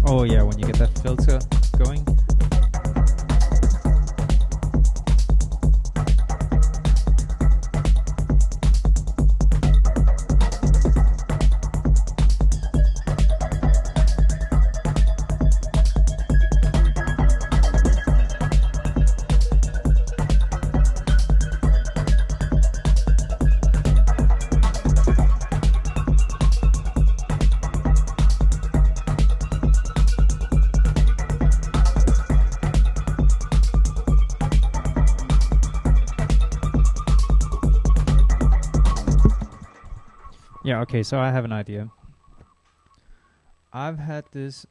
Oh yeah, when you get that filter going. Yeah, okay, so I have an idea. I've had this...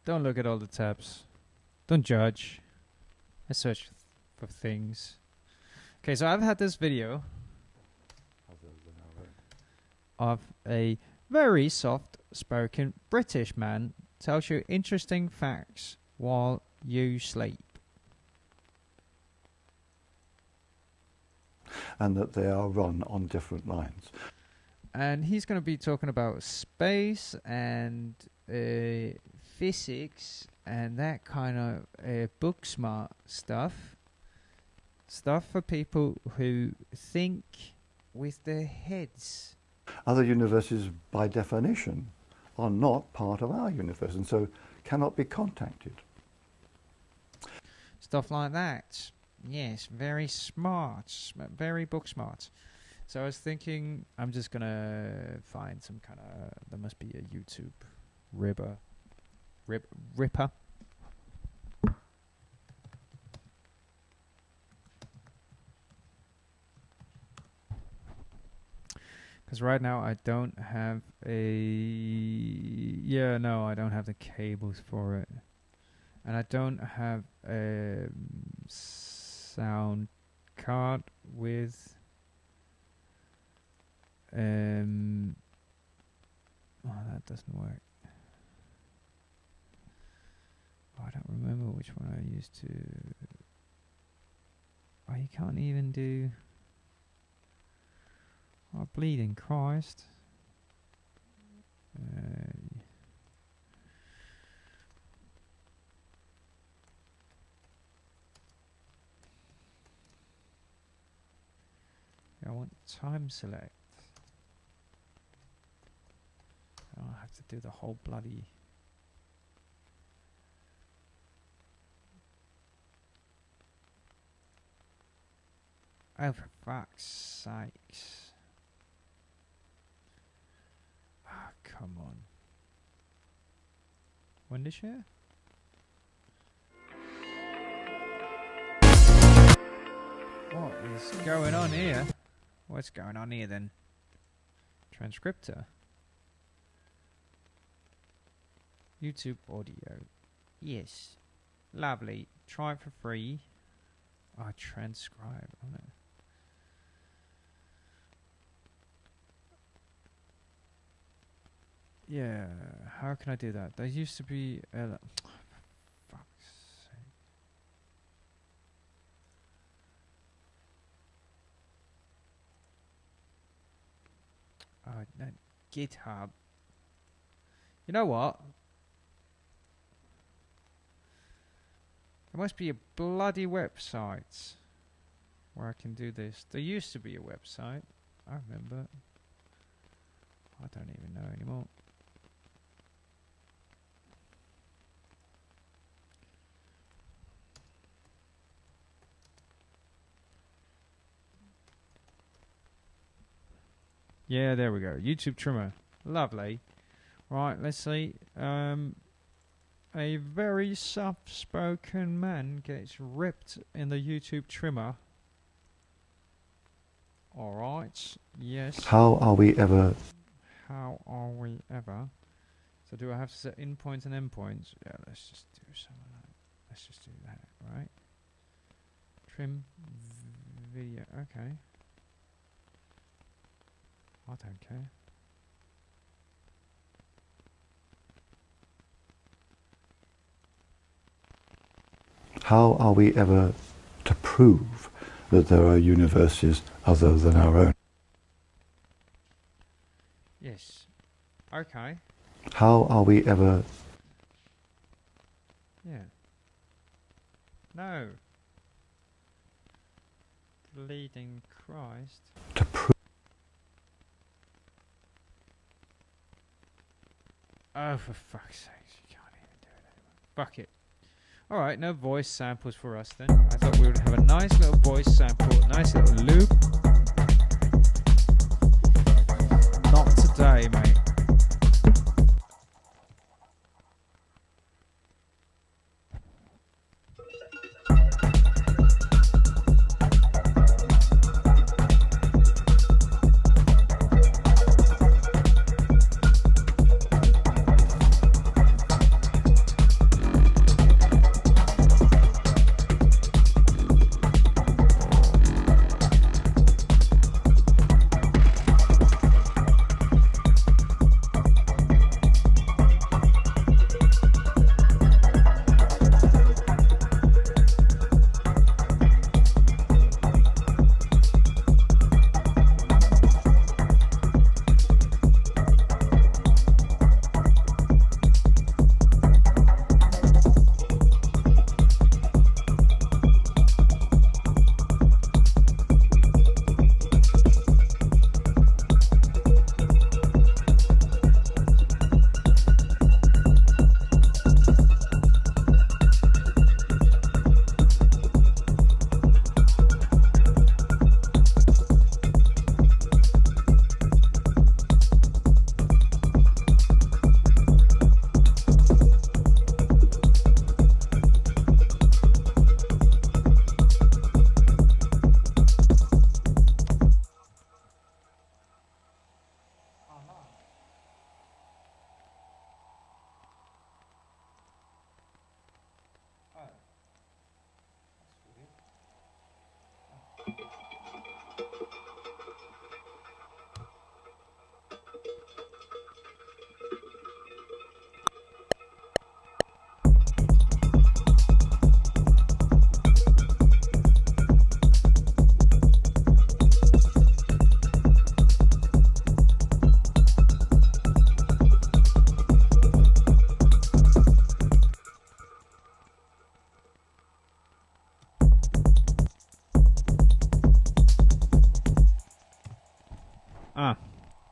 Don't look at all the tabs. Don't judge. I search for things. Okay, so I've had this video of a very soft-spoken British man tells you interesting facts while you sleep. And that they are run on different lines. And he's going to be talking about space and physics and that kind of book smart stuff. Stuff for people who think with their heads. Other universes, by definition, are not part of our universe and so cannot be contacted. Stuff like that. Yes, very smart. Very book smart. So I was thinking, I'm just gonna find some kind of... There must be a YouTube ripper. Because right now I don't have a... Yeah, no, I don't have the cables for it. And I don't have a sound card with... Oh, that doesn't work. Oh, I don't remember which one I used to... Oh, you can't even do... Oh, bleeding Christ. I want time select. I have to do the whole bloody... Oh, for fuck's sakes. Ah, come on. Wondershare? What is going on here? What's going on here then? Transcriptor. YouTube audio. Yes. Lovely. Try it for free. Oh, transcribe. Oh, no. Yeah. How can I do that? There used to be... fuck's sake. Oh, no. GitHub. You know what? There must be a bloody website where I can do this. There used to be a website. I remember. I don't even know anymore. Yeah, there we go. YouTube trimmer. Lovely. Right, let's see. A very soft-spoken man gets ripped in the YouTube trimmer. Alright, yes. How are we ever... How are we ever? So do I have to set in points and end points? Yeah, let's just do some of that. Let's just do that, right? Trim video, okay. I don't care. How are we ever to prove that there are universes other than our own? Yes. Okay. How are we ever... Yeah. No. Bleeding Christ. to prove Oh, for fuck's sake, you can't even do it anymore. Fuck it. Alright, no voice samples for us then. I thought we would have a nice little voice sample, nice little loop. Not today, mate.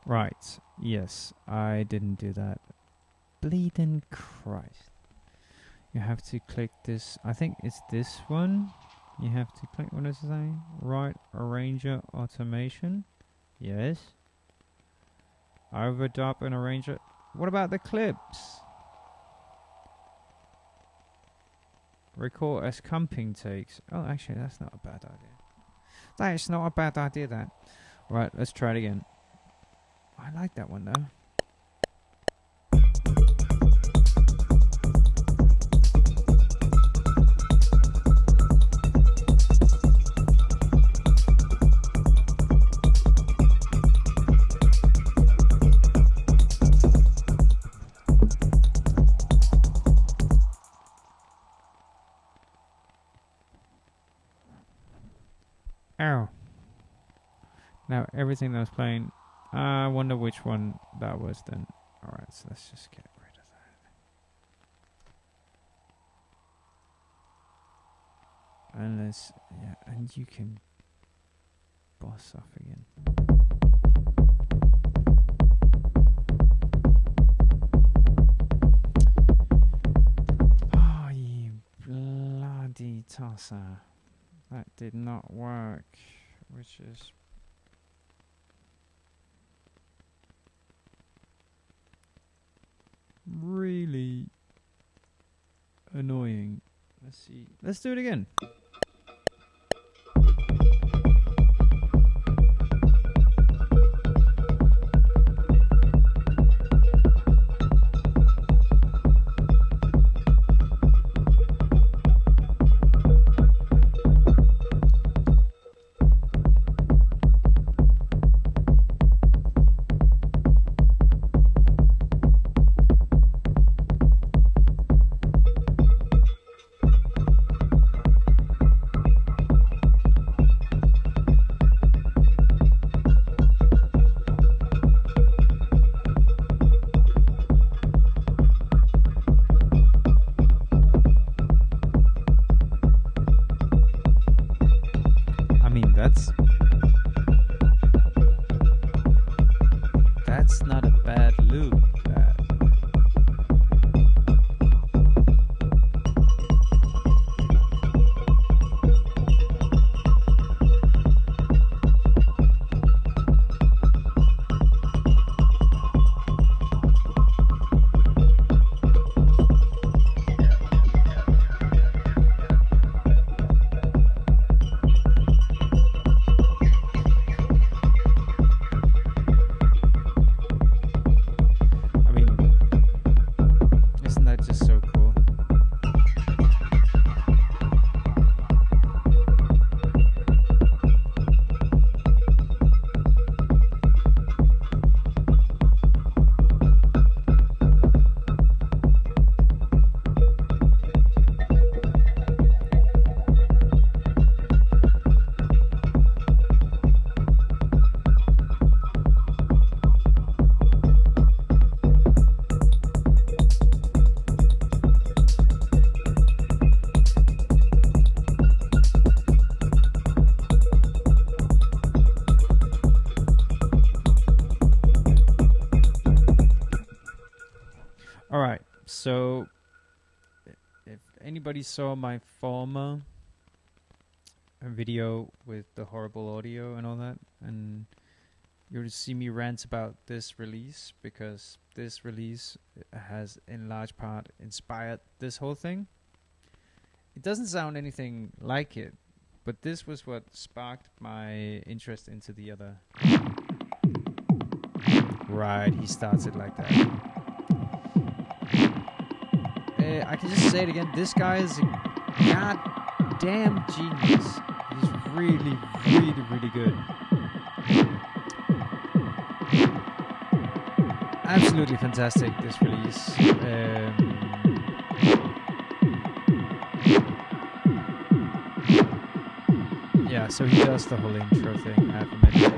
Right. Yes, I didn't do that. Bleeding Christ. You have to click this. I think it's this one. You have to click, what does it say? Right Arranger Automation. Yes. Overdub and Arranger. What about the clips? Record as comping takes. Oh, actually, that's not a bad idea. That is not a bad idea, that. Right, let's try it again. I like that one, though. Ow. Now everything that was playing, I wonder which one that was then. Alright, so let's just get rid of that. And let's, yeah, and you can boss off again. Oh, you bloody tosser. That did not work, which is really annoying. Let's see. Let's do it again. That's not a bad loop. Alright, so if anybody saw my former video with the horrible audio and all that, and you'll see me rant about this release, because this release has in large part inspired this whole thing. It doesn't sound anything like it, but this was what sparked my interest into the other. Right, he starts it like that. I can just say it again. This guy is a goddamn genius. He's really, really, really good. Absolutely fantastic, this release. Yeah, so he does the whole intro thing. I have a minute.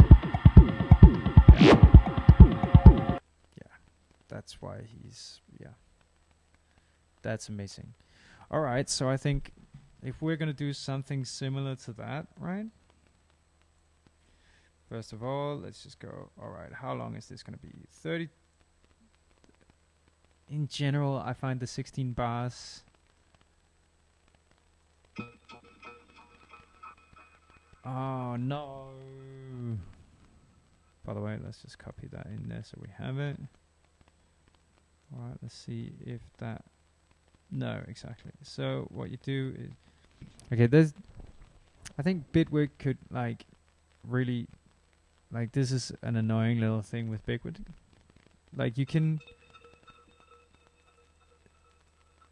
Yeah, that's why he's... yeah. That's amazing. Alright, so I think if we're gonna do something similar to that, right? First of all, let's just go, alright, how long is this gonna be? 30. In general, I find the 16 bars... Oh, no! By the way, let's just copy that in there so we have it. Alright, let's see if that... No, exactly. So what you do is... Okay, there's... I think Bitwig could, like, really... Like, this is an annoying little thing with Bitwig. Like, you can...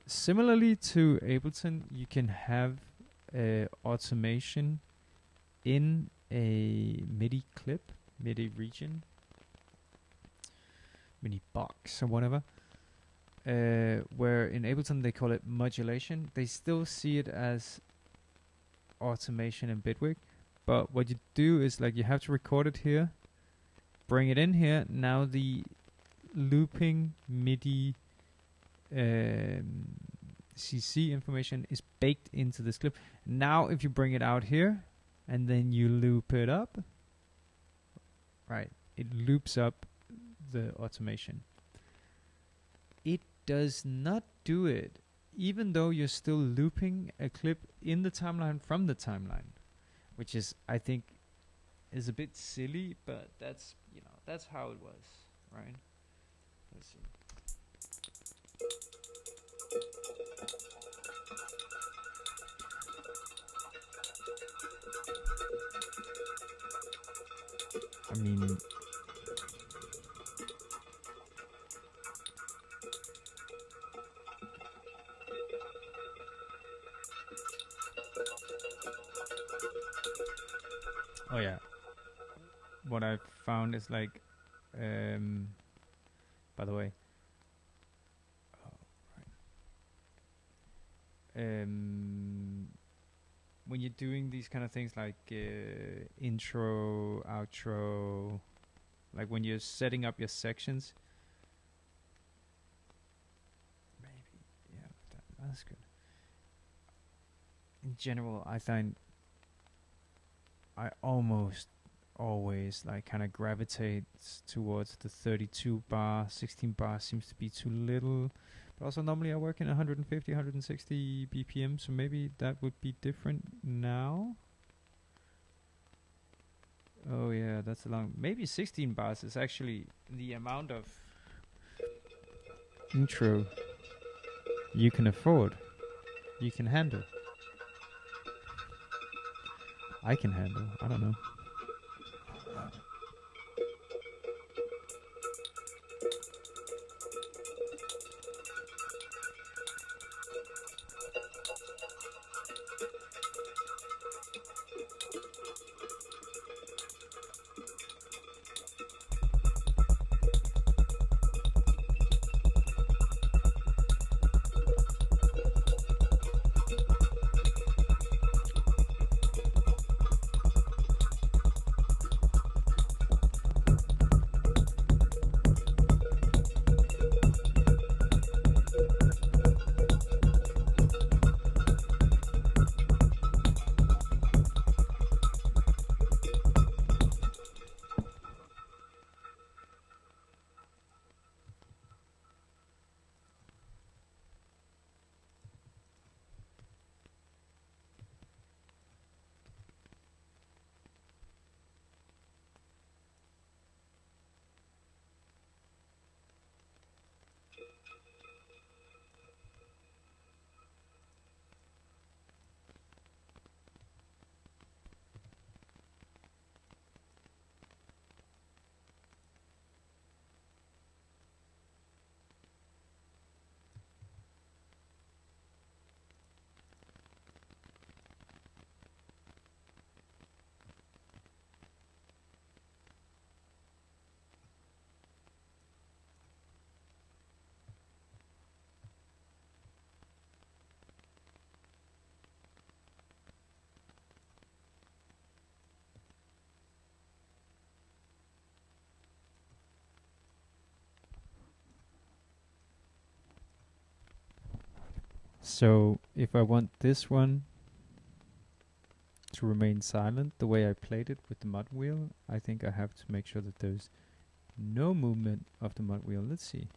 Similarly to Ableton, you can have automation in a MIDI clip, MIDI region, MIDI box or whatever. Where in Ableton they call it modulation. They still see it as automation in Bitwig, but what you do is, like, you have to record it here, bring it in here. Now the looping MIDI CC information is baked into this clip. Now if you bring it out here and then you loop it up, right, it loops up the automation. It does not do it even though you're still looping a clip in the timeline from the timeline, which is, I think, is a bit silly, but that's, you know, that's how it was, right? Let's see. I mean, oh yeah, what I found is, like, by the way, when you're doing these kind of things like intro, outro, like when you're setting up your sections, maybe, yeah, that's good. In general, I find I almost always like kind of gravitates towards the 32 bar. 16 bar seems to be too little. But also normally I work in 150, 160 BPM, so maybe that would be different now. Oh yeah, that's a long. Maybe 16 bars is actually the amount of intro you can afford, you can handle. I can handle, I don't know. So if I want this one to remain silent the way I played it with the mud wheel, I think I have to make sure that there's no movement of the mud wheel. Let's see.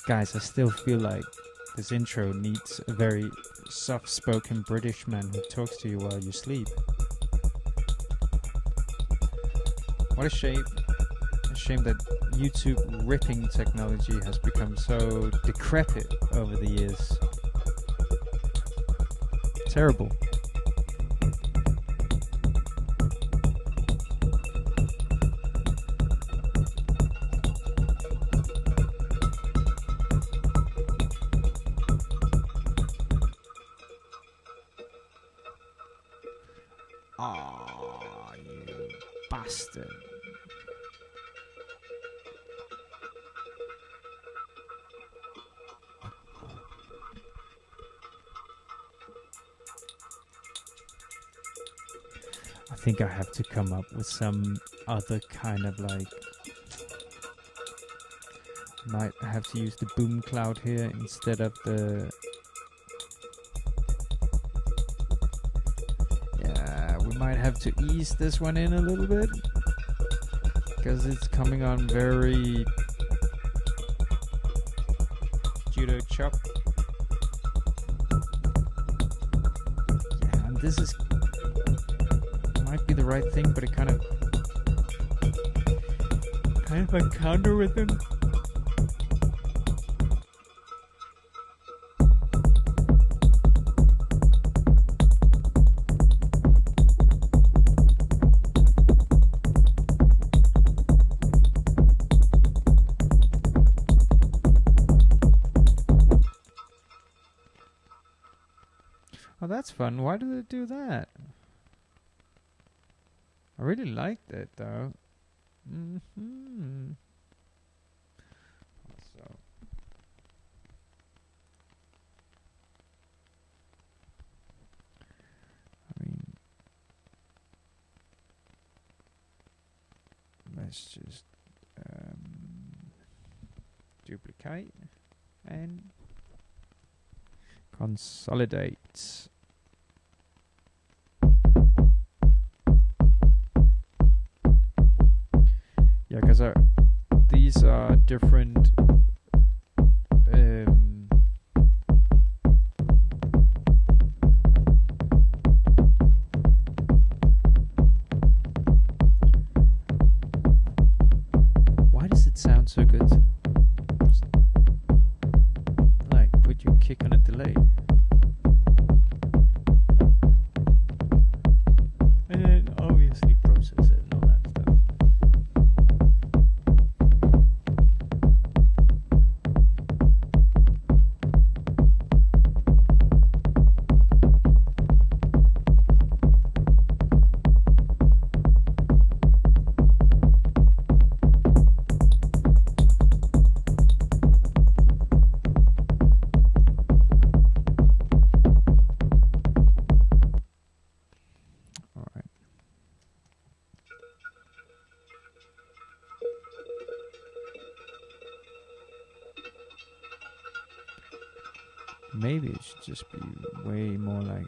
Guys, I still feel like this intro needs a very soft-spoken British man who talks to you while you sleep. What a shame. A shame that YouTube ripping technology has become so decrepit over the years. Terrible. Ah, you bastard. I think I have to come up with some other kind of like... Might have to use the boom cloud here instead of the... Might have to ease this one in a little bit because it's coming on very judo chop. Yeah, and this is might be the right thing, but it kind of a counter rhythm. That's fun. Why do they do that? I really liked it though. So I mean, let's just duplicate and consolidate. Yeah, because these are different. Why does it sound so good? Like, would you kick on a delay? And then obviously process it and all that stuff. Maybe it should just be way more like...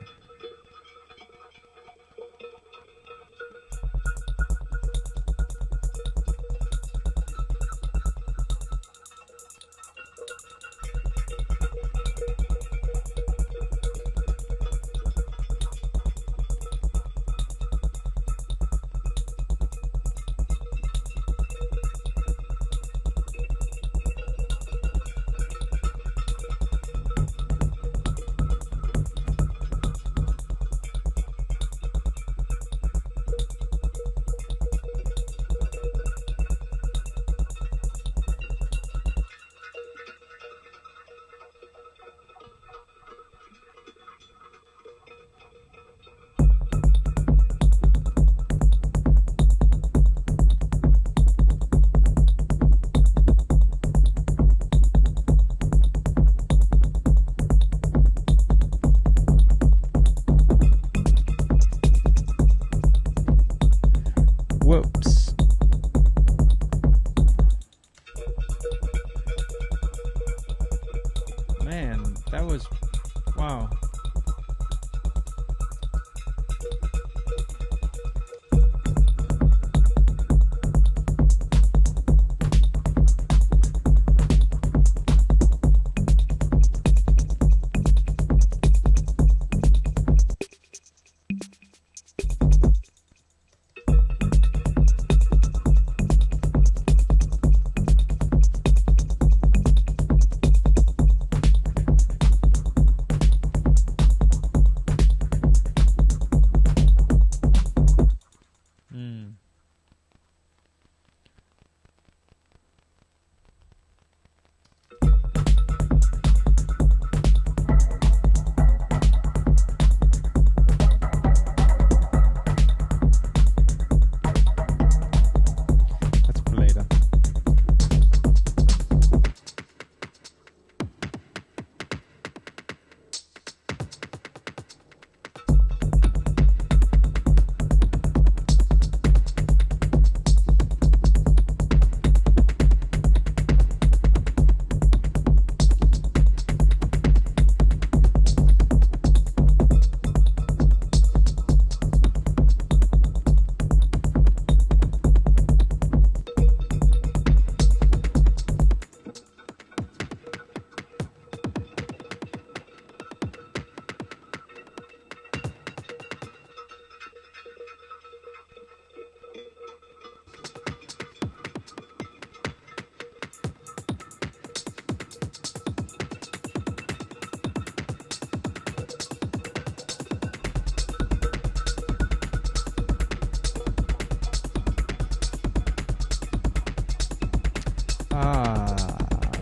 Whoops. Man, that was... wow.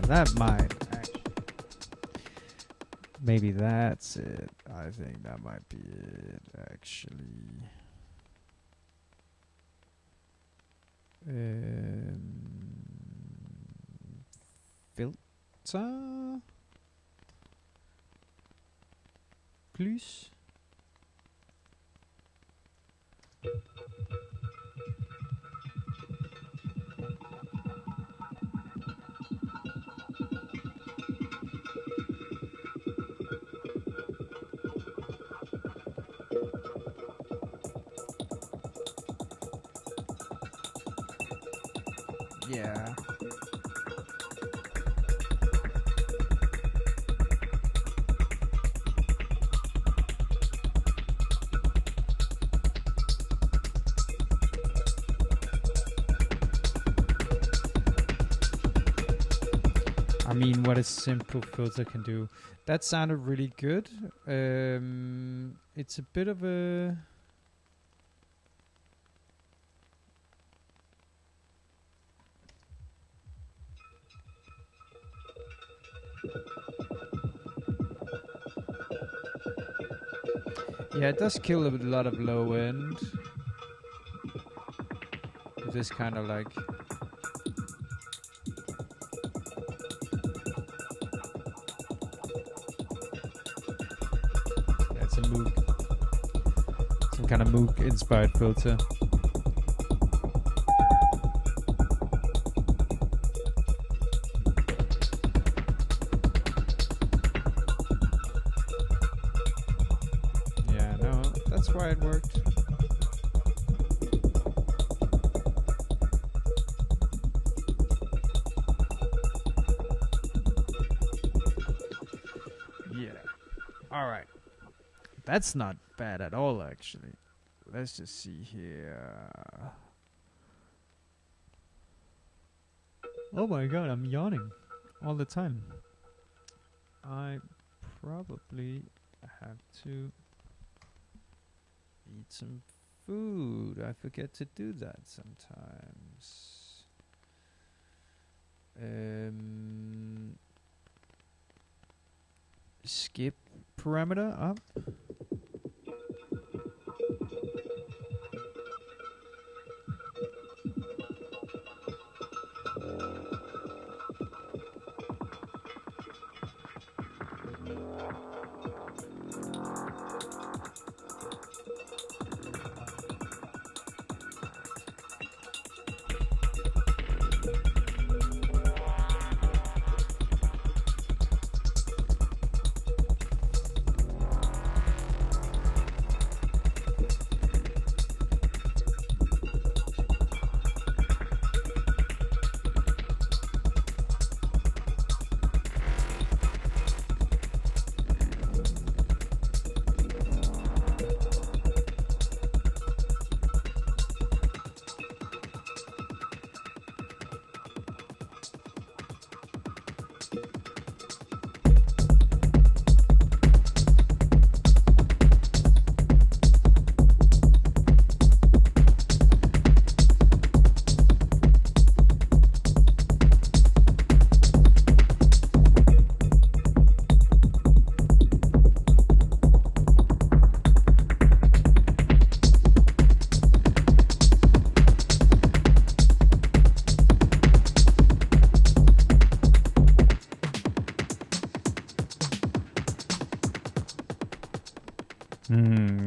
That might actually... maybe that's it. I I think that might be it, actually. Filter? Please? Yeah. I mean, what a simple filter can do. That sounded really good. It's a bit of a... Yeah, it does kill a lot of low end. This kind of like... That's a Moog. Some kind of Moog inspired filter. Yeah, no, that's why it worked. Yeah. All right. That's not bad at all, actually. Let's just see here. Oh my god, I'm yawning all the time. I probably have to eat some food. I forget to do that sometimes. Skip parameter up.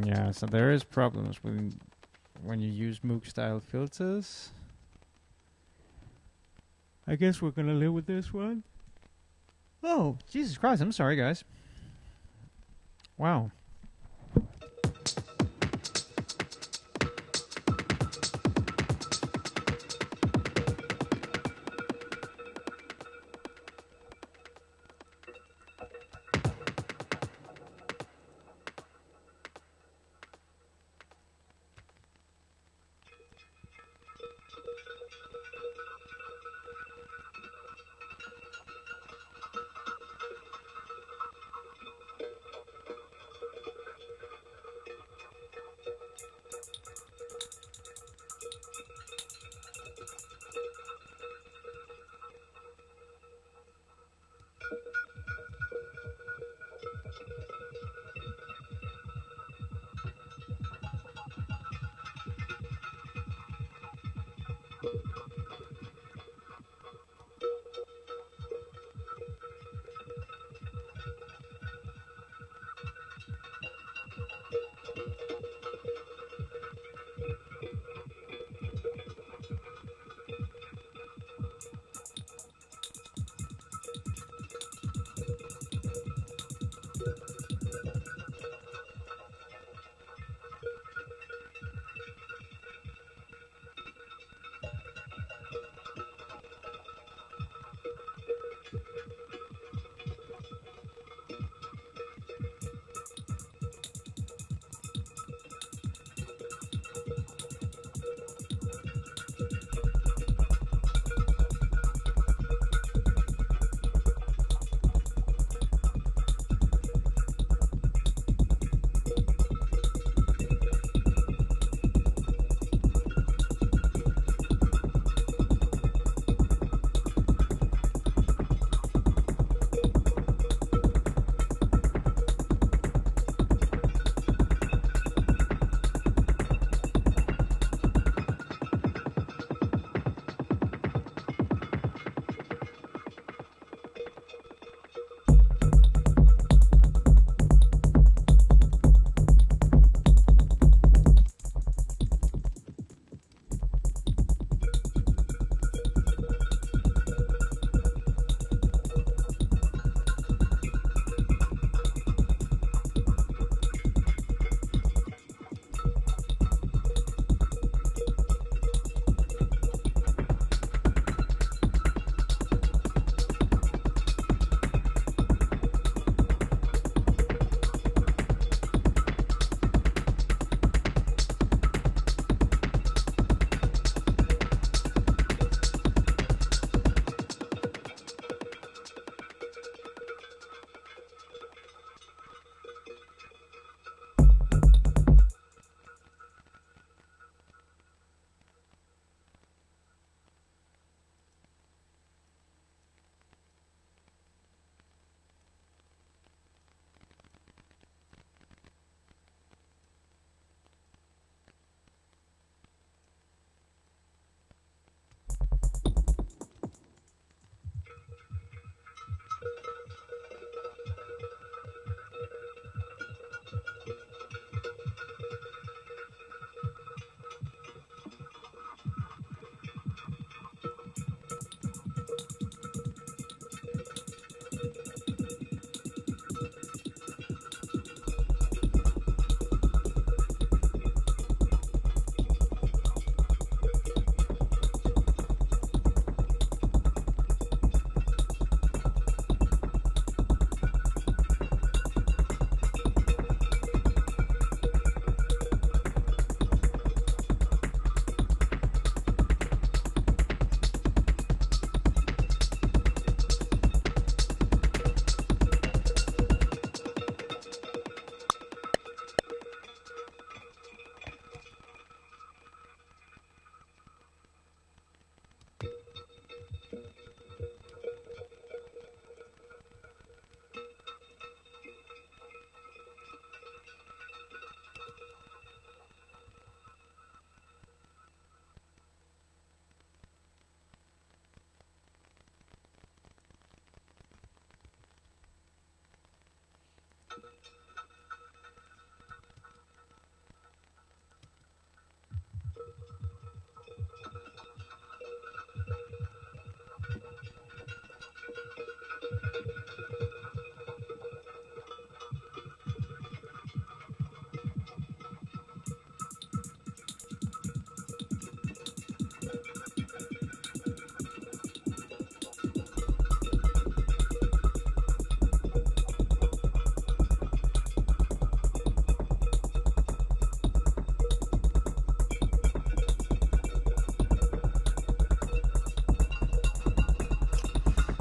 Yeah, so there is problems when you use Moog style filters. I guess we're gonna live with this one. Oh, Jesus Christ, I'm sorry, guys. Wow.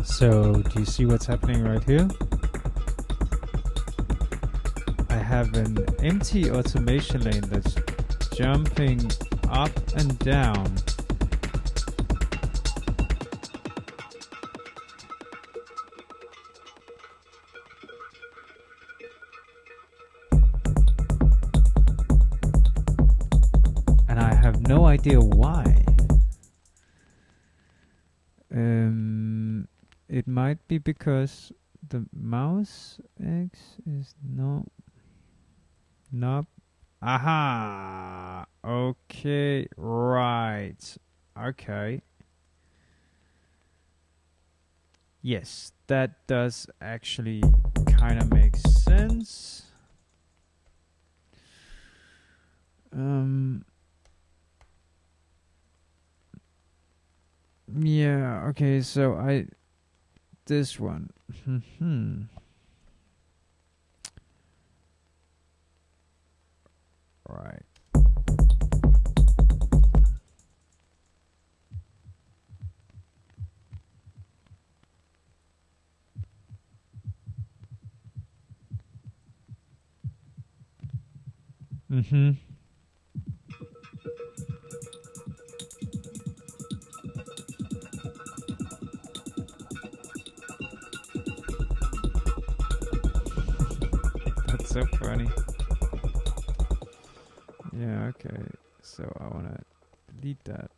So, do you see what's happening right here? I have an empty automation lane that's jumping up and down. And I have no idea why. It might be because the mouse X is not. Aha! Okay, right. Okay. Yes, that does actually kind of make sense. Yeah, okay, so this one. Right. That's so funny. Yeah, okay. So I want to delete that.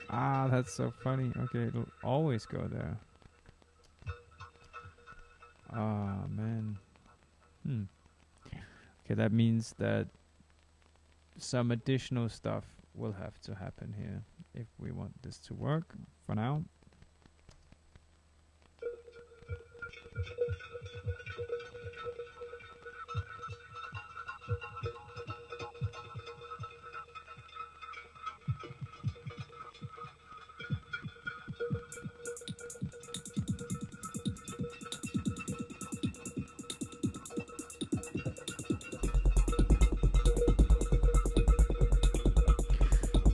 Ah, that's so funny. Okay, it'll always go there. Ah, man. Okay, that means that some additional stuff will have to happen here if we want this to work for now.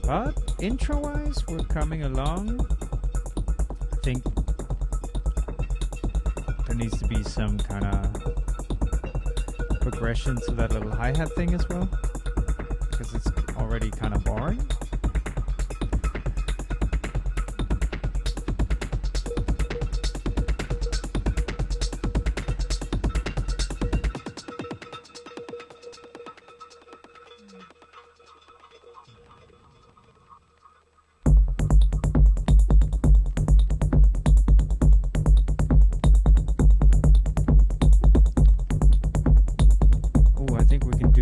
But intro-wise, we're coming along. I think there needs to be some kind of progression to that little hi-hat thing as well, because it's already kind of boring.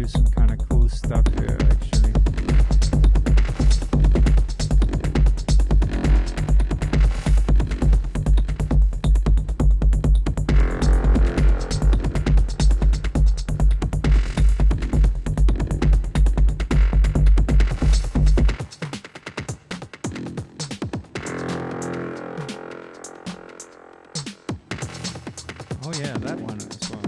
Some kind of cool stuff here, actually. Oh yeah, that one as well.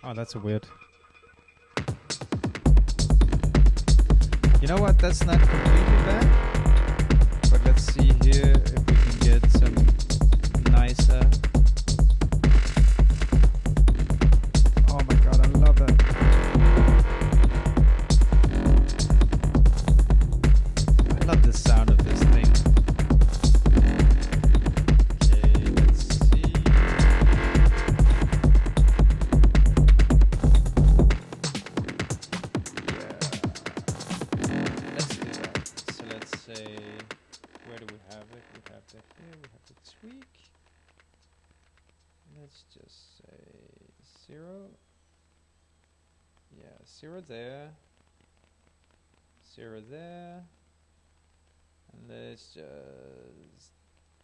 Oh, that's weird. You know what? That's not completely bad. But let's see here if we can get some nicer. Oh my god, I love that. I love the sound of this thing. we have the tweak. Let's just say 0. Yeah, 0 there. 0 there. And let's just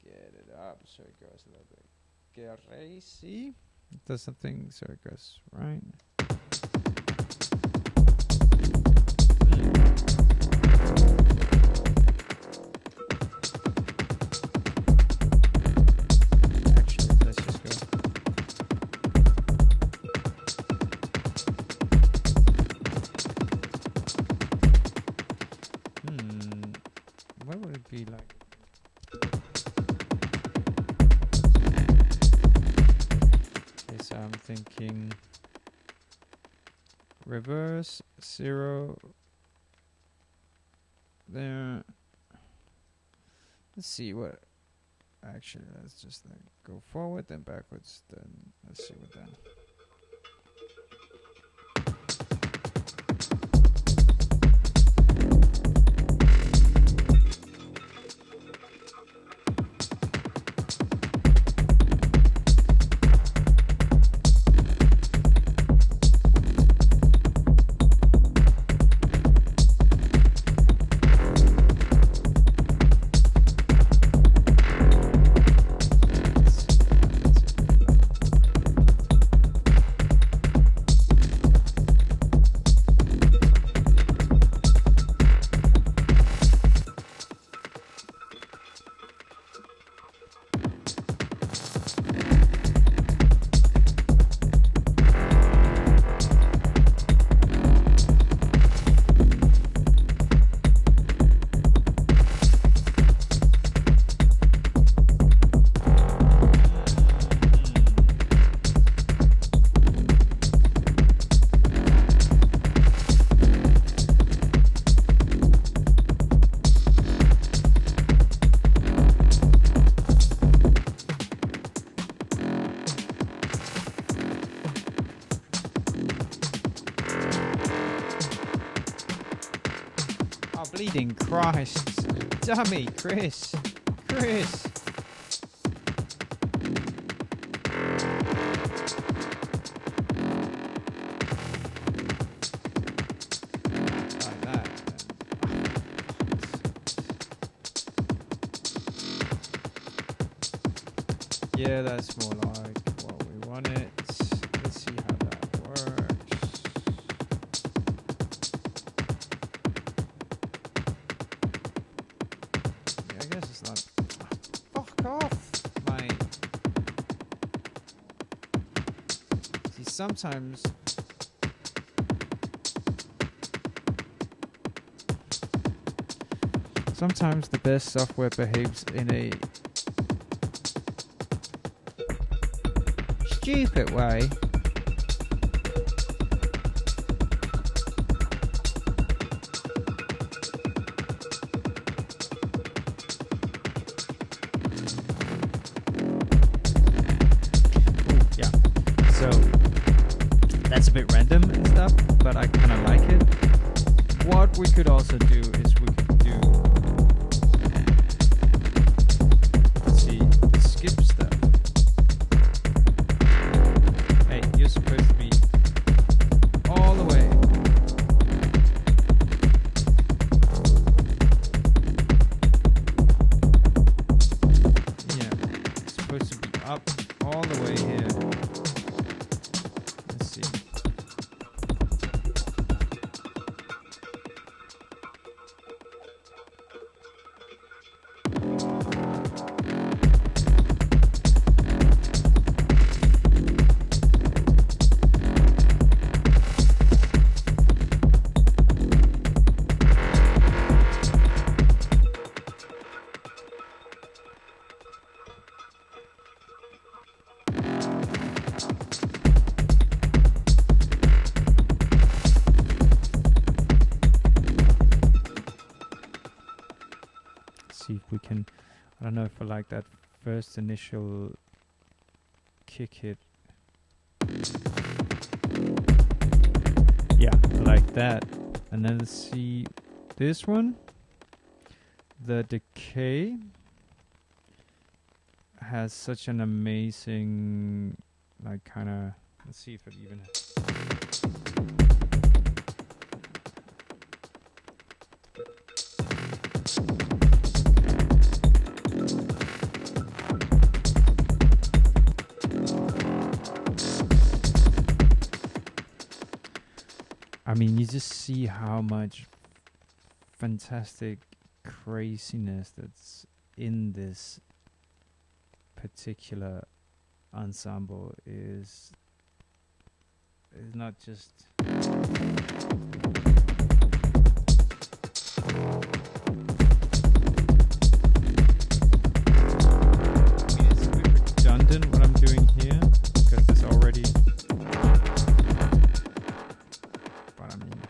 get it up so it goes a little bit crazy. It does something so it goes right. Actually, let's just go. What would it be like? Okay, so I'm thinking reverse 0 there. Let's see what. Actually, let's just like go forward, then backwards, then let's see what then. Bleeding Christ. Dummy, Chris. Chris. Like that. Yeah, that's more like what we wanted. Let's see how that works. Yeah, I guess it's not. Fuck off, mate. See, sometimes. Sometimes the best software behaves in a stupid way. Ooh, yeah. So that's a bit random and stuff, but I kind of like it. What we could also do is we could do, let's see, the skip stuff. Hey, you're supposed to be all the way. Yeah, it's supposed to be up all the way here. Let's see. See if we can. I don't know if I like that first initial kick hit. Yeah, I like that. And then let's see this one. The decay has such an amazing, like, kind of. Let's see if it even. I mean, you just see how much fantastic craziness that's in this particular ensemble is not just it's a bit redundant what I'm doing here because there's already but I mean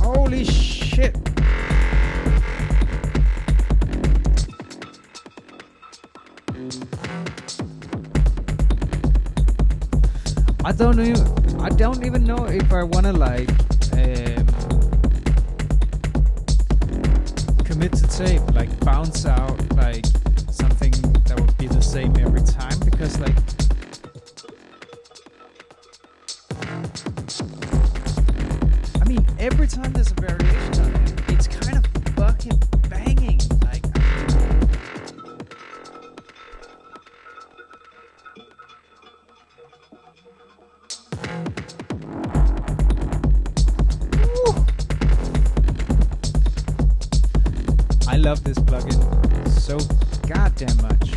holy shit. I don't even know if I want to like commit to tape, like bounce out like something that would be the same every time because like I mean every time there's a variation on it, it's kind of fucking banging. Like I love this plugin so goddamn much.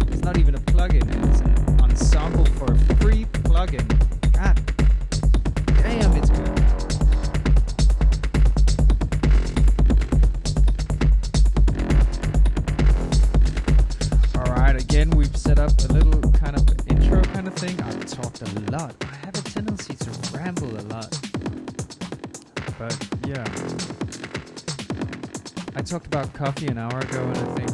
It's not even a plugin, it's an ensemble for a free plugin. God damn, it's good. Alright, again, we've set up a little kind of intro kind of thing. I've talked a lot. I have a tendency to ramble a lot. But yeah. I talked about coffee an hour ago, and I think